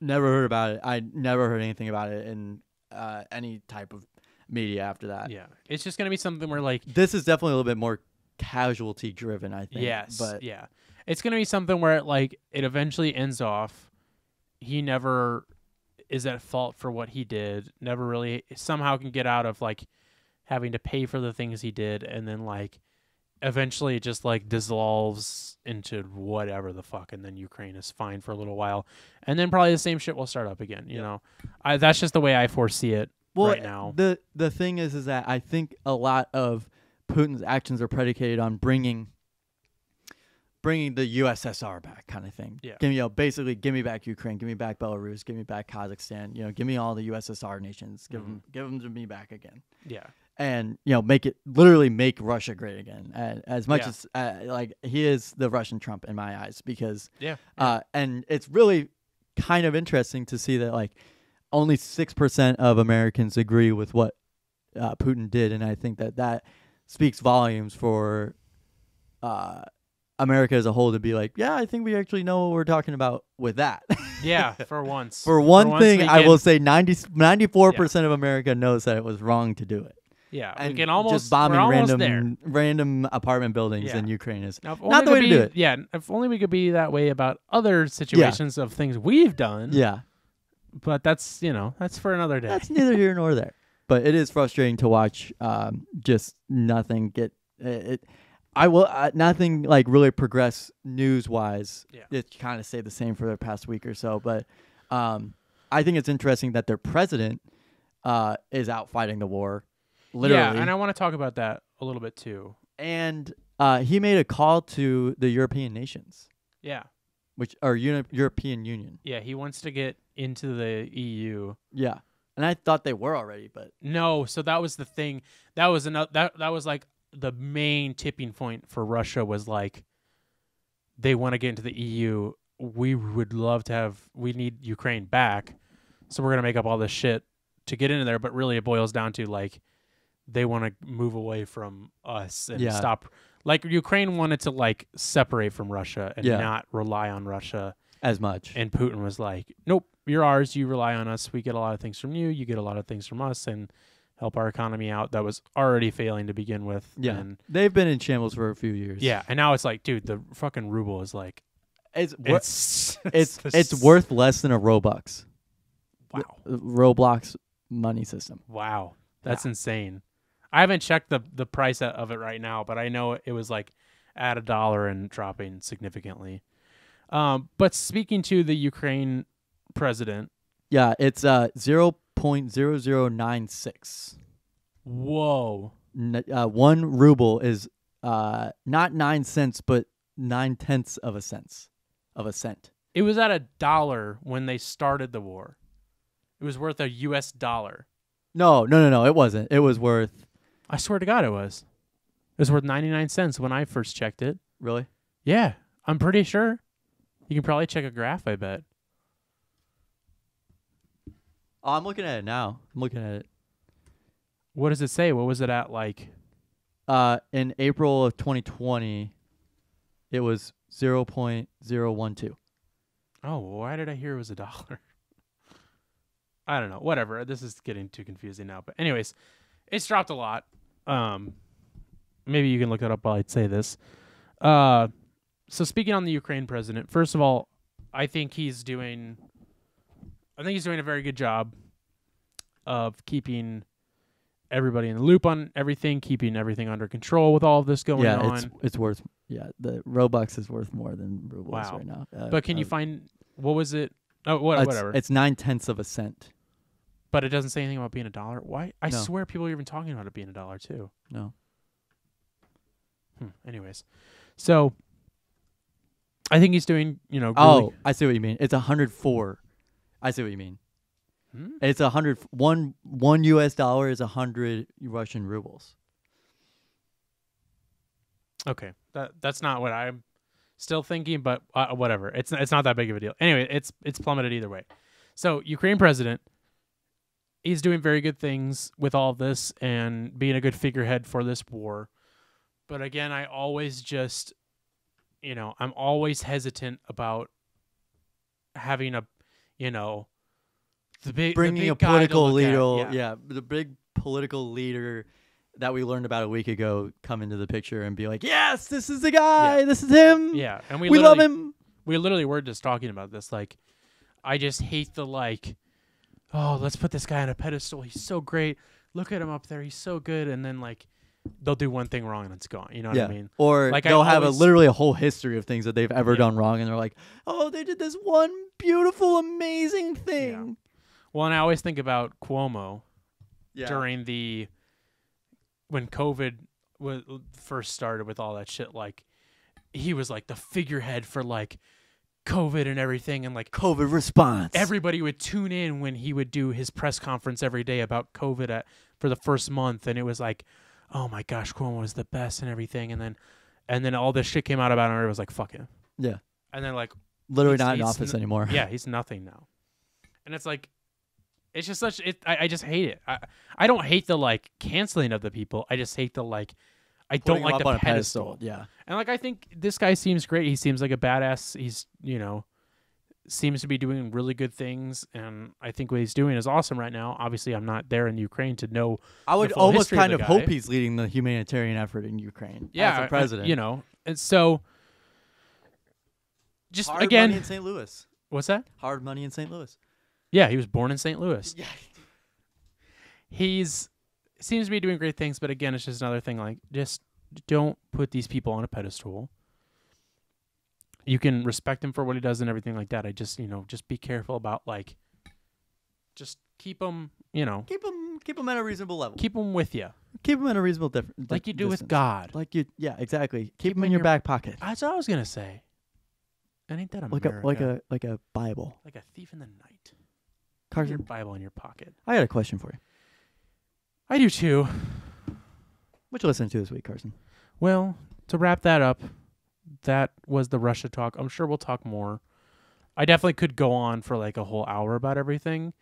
Never heard about it. I never heard anything about it in any type of media after that. Yeah. It's just going to be something where like This is definitely a little bit more casualty driven, I think. yes, But yeah. It's going to be something where it eventually ends off. He never is at fault for what he did. Never really somehow can get out of like having to pay for the things he did, and then like eventually it just like dissolves into whatever the fuck, and then Ukraine is fine for a little while, and then probably the same shit will start up again. You know, that's just the way I foresee it right now. The thing is that I think a lot of Putin's actions are predicated on bringing the USSR back, kind of thing. Yeah. Basically, give me back Ukraine, give me back Belarus, give me back Kazakhstan. Give me all the USSR nations. Give them to me back again. Yeah. And literally make Russia great again. As much as like he is the Russian Trump in my eyes, because and it's really kind of interesting to see that like only 6% of Americans agree with what Putin did, and I think that speaks volumes for America as a whole to be like, yeah, I think we actually know what we're talking about with that. Yeah, for once. For one thing, I will say 94% of America knows that it was wrong to do it. Yeah, and we can almost just bombing we're almost there. random apartment buildings in Ukraine is now, not the way to do it. Yeah, if only we could be that way about other situations of things we've done. Yeah, but that's that's for another day. That's neither here nor there. But it is frustrating to watch. Just nothing get it. I will nothing like really progress news wise. Yeah. It kind of stayed the same for the past week or so. But I think it's interesting that their president is out fighting the war. Literally. Yeah, and I want to talk about that a little bit too. And he made a call to the European nations. Yeah. Which are European Union. Yeah, he wants to get into the EU. Yeah. And I thought they were already, but no. So that was the thing. That was that was like the main tipping point for Russia was like they want to get into the EU. We would love to have. We need Ukraine back, so we're gonna make up all this shit to get into there. But really, it boils down to like they want to move away from us and stop. Like Ukraine wanted to like separate from Russia and not rely on Russia as much. And Putin was like, "Nope, you're ours. You rely on us. We get a lot of things from you. You get a lot of things from us, and help our economy out." That was already failing to begin with. Yeah, and they've been in shambles for a few years. Yeah, and now it's like, dude, the fucking ruble is like, it's worth less than a Robux. Wow, Roblox money system. Wow, that's insane. I haven't checked the price of it right now, but I know it was like at $1 and dropping significantly. But speaking to the Ukraine president, yeah, it's 0.0096. Whoa. 1 ruble is not 9 cents, but 9/10 of a cent. It was at $1 when they started the war. It was worth a US dollar. No, it wasn't. It was worth. I swear to God, it was. It was worth 99 cents when I first checked it. Really? Yeah, I'm pretty sure. You can probably check a graph, I bet. Oh, I'm looking at it now. I'm looking at it. What does it say? What was it at like? In April of 2020, it was 0.012. Oh, why did I hear it was $1? I don't know. Whatever. This is getting too confusing now. But anyways, it's dropped a lot. Maybe you can look it up while I say this. So speaking on the Ukraine president, first of all, I think he's doing a very good job of keeping everybody in the loop on everything, keeping everything under control with all of this going on. Yeah, it's worth. Yeah, the Robux is worth more than rubles right now. But can you find what was it? Oh, whatever. It's 9/10 of a cent. But it doesn't say anything about being $1. Why? I swear people are even talking about it being $1 too. No. Anyways, so I think he's doing, really I see what you mean. It's 104. I see what you mean. It's 100. One US dollar is 100 Russian rubles. Okay, that's not what I'm still thinking, but whatever. It's not that big of a deal. Anyway, it's plummeted either way. So Ukraine president, he's doing very good things with all of this and being a good figurehead for this war. But again, I always just, I'm always hesitant about having a, bringing a political leader, the big political leader that we learned about a week ago come into the picture and be like, yes, this is the guy, this is him. Yeah, and we love him. We literally were just talking about this. Like, I just hate the oh, let's put this guy on a pedestal. He's so great. Look at him up there. He's so good. And then they'll do one thing wrong and it's gone. You know what I mean? Or they'll have literally a whole history of things that they've ever done wrong, and they're like, oh, they did this one beautiful, amazing thing. Yeah. Well, and I always think about Cuomo during when COVID first started with all that shit. Like, he was like the figurehead for COVID and everything, and COVID response. Everybody would tune in when he would do his press conference every day about COVID for the first month, and it was like, oh my gosh, Cuomo was the best and everything, and then all this shit came out about him, and it was like, fuck him. Yeah. And then literally not in office anymore. Yeah, he's nothing now. And it's like, it's just I just hate it. I don't hate the canceling of the people. I just hate the I don't like the pedestal. Yeah. And I think this guy seems great. He seems like a badass. He's, seems to be doing really good things, and I think what he's doing is awesome right now. Obviously, I'm not there in Ukraine to know. I would almost kind of hope he's leading the humanitarian effort in Ukraine as a president. And so just hard again money in St. Louis. What's that? Hard money in St. Louis. Yeah, he was born in St. Louis. Yeah. Seems to be doing great things, but again, it's just another thing. Just don't put these people on a pedestal. You can respect him for what he does and everything like that. I just, just be careful about just keep them, keep them at a reasonable level. Keep them with you. Keep them at a reasonable like you do with God. Yeah, exactly. Keep them in your back pocket. That's what I was gonna say. And ain't that America? Like a Bible. Like a thief in the night. Carson, your Bible in your pocket. I got a question for you. I do too. What you listening to this week, Carson? Well, to wrap that up, that was the Russia talk. I'm sure we'll talk more. I definitely could go on for a whole hour about everything,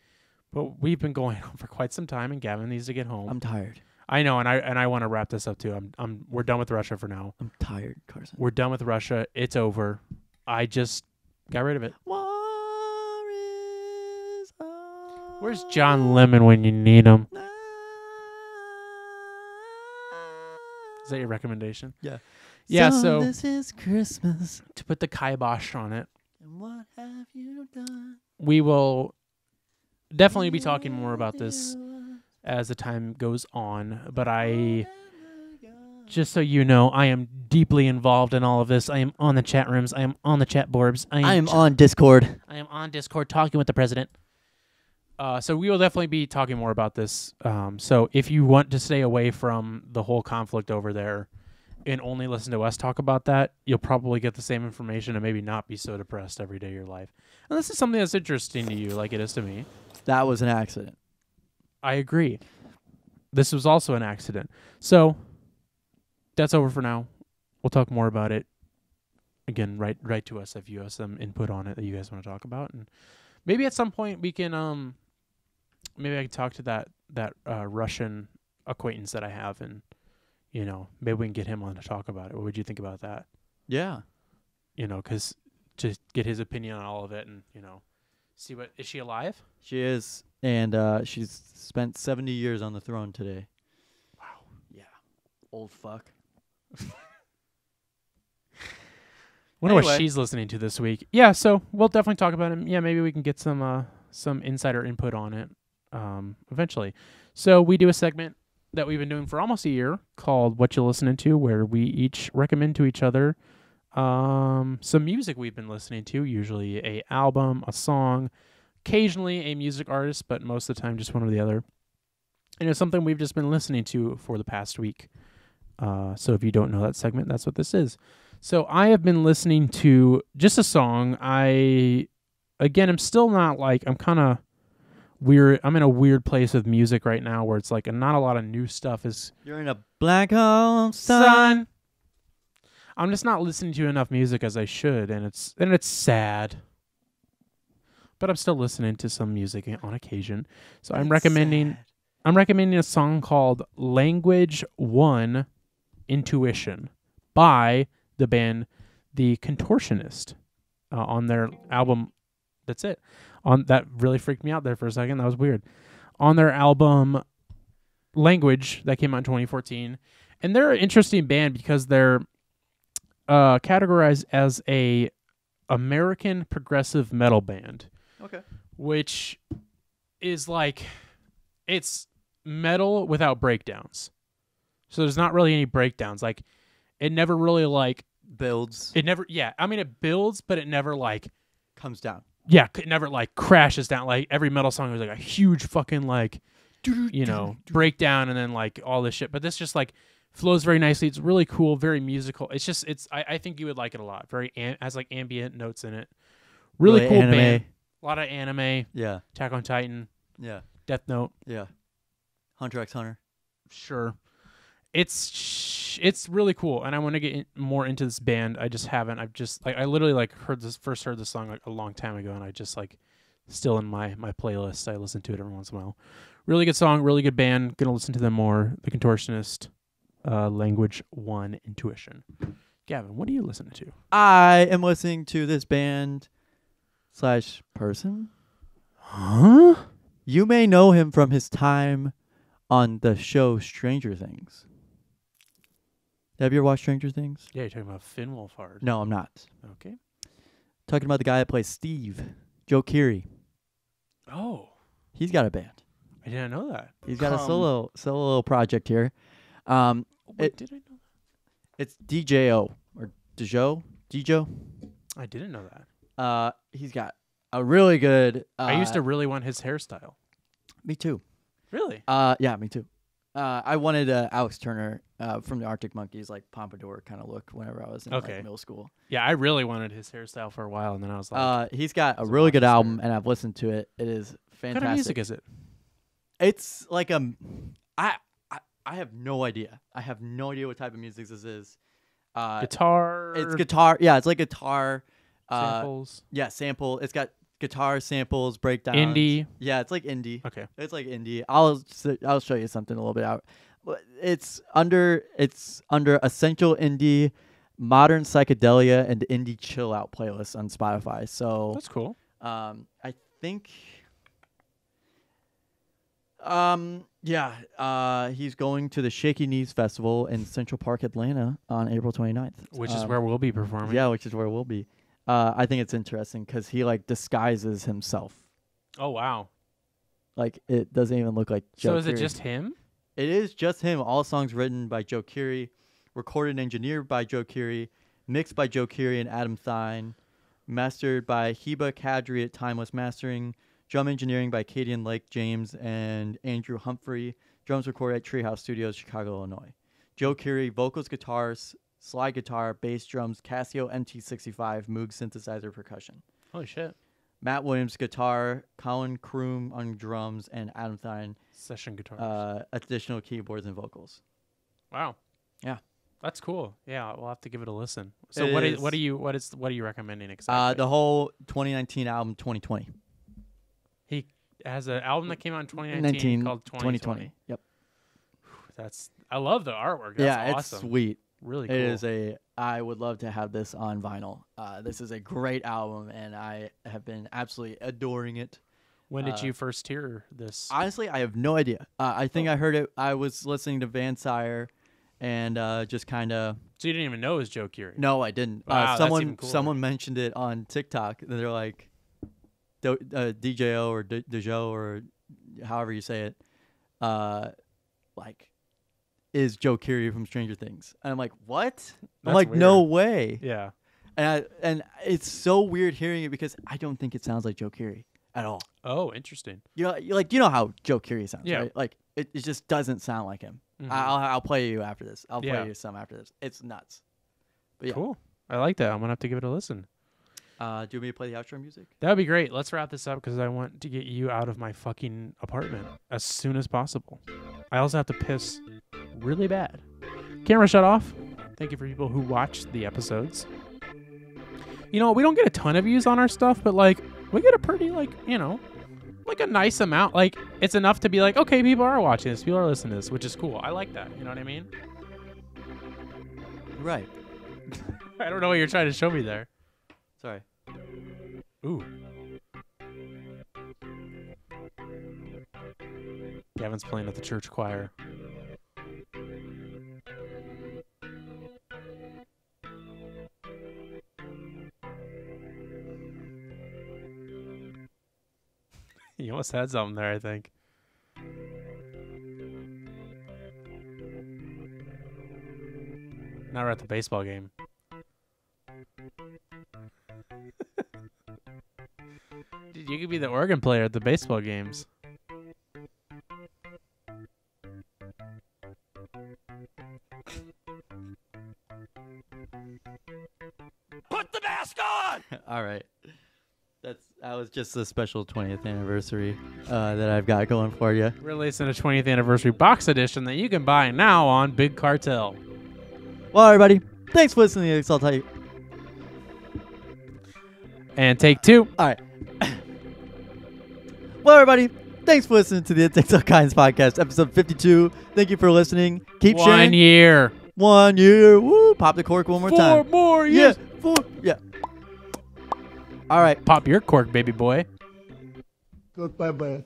but we've been going on for quite some time, and Gavin needs to get home. I'm tired. I know, and I want to wrap this up too. We're done with Russia for now. I'm tired, Carson. We're done with Russia. It's over. I just got rid of it. Where's John Lemon when you need him? Is that your recommendation? Yeah. Yeah, so this is Christmas. To put the kibosh on it. And what have you done? We will definitely be talking more about this as the time goes on, but just so you know, I am deeply involved in all of this. I am on the chat rooms. I am on the chat boards. I am on Discord. I am on Discord talking with the president. So we will definitely be talking more about this. So if you want to stay away from the whole conflict over there and only listen to us talk about that, you'll probably get the same information and maybe not be so depressed every day of your life. And this is something that's interesting to you like it is to me. That was an accident. I agree. This was also an accident. So that's over for now. We'll talk more about it. Again, write to us if you have some input on it that you guys want to talk about. And maybe at some point we can maybe I can talk to that Russian acquaintance that I have, and maybe we can get him on to talk about it. What would you think about that? Yeah. Because to get his opinion on all of it, and see what is she alive? She is, and she's spent 70 years on the throne today. Wow. Yeah. Old fuck. Wonder what she's listening to this week. Yeah, so we'll definitely talk about it. Yeah, maybe we can get some insider input on it eventually. So we do a segment that we've been doing for almost a year called What You're Listening To, where we each recommend to each other some music we've been listening to, usually a album, a song, occasionally a music artist, but most of the time just one or the other. And it's something we've just been listening to for the past week. So if you don't know that segment, that's what this is. So I have been listening to just a song. I'm still not I'm kind of weird. I'm in a weird place with music right now where it's not a lot of new stuff is. You're in a black hole, son. I'm just not listening to enough music as I should, and it's sad. But I'm still listening to some music on occasion. So I'm recommending a song called Language 1 Intuition by the band The Contortionist on their album. That's it. That really freaked me out there for a second. That was weird. On their album Language that came out in 2014. And they're an interesting band because they're categorized as a American progressive metal band. Okay. Which is like, it's metal without breakdowns. So there's not really any breakdowns. Like, it never really like builds. It never, I mean, it builds, but it never like comes down. Yeah, it never like crashes down. Like every metal song was like a huge fucking like, breakdown and then like all this shit. But this just like flows very nicely. It's really cool, very musical. I think you would like it a lot. Has like ambient notes in it. Really cool anime. band. A lot of anime. Yeah. Attack on Titan. Yeah. Death Note. Yeah. Hunter x Hunter. Sure. It's really cool, and I want to get more into this band. I just haven't. I've just I literally heard this song like a long time ago, and I just like still in my playlist. I listen to it every once in a while. Really good song, really good band. Gonna listen to them more. The Contortionist, Language 1 Intuition. Gavin, what are you listening to? I am listening to this band / person. Huh? You may know him from his time on the show Stranger Things. Have you ever watched Stranger Things? Yeah, you're talking about Finn Wolfhard. No, I'm not. Okay. Talking about the guy that plays Steve, Joe Keery. Oh. He's got a band. I didn't know that. He's got a solo project here. Did I know that? It's DJO or Dejo. I didn't know that. He's got a really good. I used to really want his hairstyle. Me too. Really? Yeah, me too. I wanted Alex Turner from the Arctic Monkeys, like pompadour kind of look whenever I was in like, middle school. Yeah, I really wanted his hairstyle for a while, and then I was like, he's got a really good album, and I've listened to it. It is fantastic. What kind of music is it? It's like I have no idea. I have no idea what type of music this is. Guitar. It's guitar. Yeah, it's like guitar. Samples. Yeah, sample. It's got guitar samples, breakdowns. Indie. Yeah, it's like indie. Okay. It's like indie. I'll show you something a little bit out. It's under essential indie, modern psychedelia, and indie chill out playlist on Spotify. So that's cool. I think. He's going to the Shaky Knees Festival in Central Park, Atlanta on April 29th. Which is where we'll be performing. Yeah, which is where we'll be. I think it's interesting because he like disguises himself. Oh, wow. Like it doesn't even look like Joe So is Keery. it just him? It is just him. All songs written by Joe Keery, recorded and engineered by Joe Keery, mixed by Joe Keery and Adam Thine, mastered by Heba Kadri at Timeless Mastering, drum engineering by Katie and Lake James and Andrew Humphrey, drums recorded at Treehouse Studios, Chicago, Illinois. Joe Keery, vocals, guitars, slide guitar, bass, drums, Casio MT65, Moog synthesizer, percussion. Holy shit. Matt Williams, guitar, Colin Kroom on drums, and Adam Thine, session guitars. Additional keyboards and vocals. Wow. Yeah. That's cool. Yeah, we'll have to give it a listen. So what are you recommending exactly? The whole 2019 album 2020. He has an album that came out in 2019 called 2020. Yep. I love the artwork. That's awesome. It's sweet. Really cool. It is I would love to have this on vinyl. This is a great album, and I have been absolutely adoring it. When did you first hear this? Honestly, I have no idea. I think I heard it. I was listening to Van Sire, and just kind of. So you didn't even know it was Joe Keery? No, I didn't. Wow, that's even cooler. Someone mentioned it on TikTok. And they're like, DJO or Dejo or however you say it, like. Is Joe Keery from Stranger Things. And I'm like, what? I'm like, weird. No way. Yeah. And it's so weird hearing it because I don't think it sounds like Joe Keery at all. Oh, interesting. You know how Joe Keery sounds, yeah. right? Like it just doesn't sound like him. Mm-hmm. I'll play you after this. I'll play you some after this. It's nuts. But yeah. Cool. I like that. I'm gonna have to give it a listen. Do you want me to play the outro music? That would be great. Let's wrap this up because I want to get you out of my fucking apartment as soon as possible. I also have to piss really bad. Camera shut off. Thank you for people who watch the episodes. You know, we don't get a ton of views on our stuff, but like we get a pretty like, you know, like a nice amount. Like it's enough to be like, okay, people are watching this, people are listening to this, which is cool. I like that. You know what I mean? Right. I don't know what you're trying to show me there. Sorry. Ooh. Gavin's playing at the church choir. You almost had something there, I think. Now we're at the baseball game. Dude, you could be the organ player at the baseball games. Put the mask on! All right. That was just a special 20th anniversary that I've got going for you. Releasing a 20th anniversary box edition that you can buy now on Big Cartel. Well, everybody, thanks for listening to the Excel Type. And take two. All right. Well, everybody, thanks for listening to the Excel Kinds podcast, episode 52. Thank you for listening. Keep sharing. 1 year. 1 year. Woo! Pop the cork one more time. 4 more years. Yeah. 4. Yeah. All right. Pop your cork, baby boy. Goodbye, bye.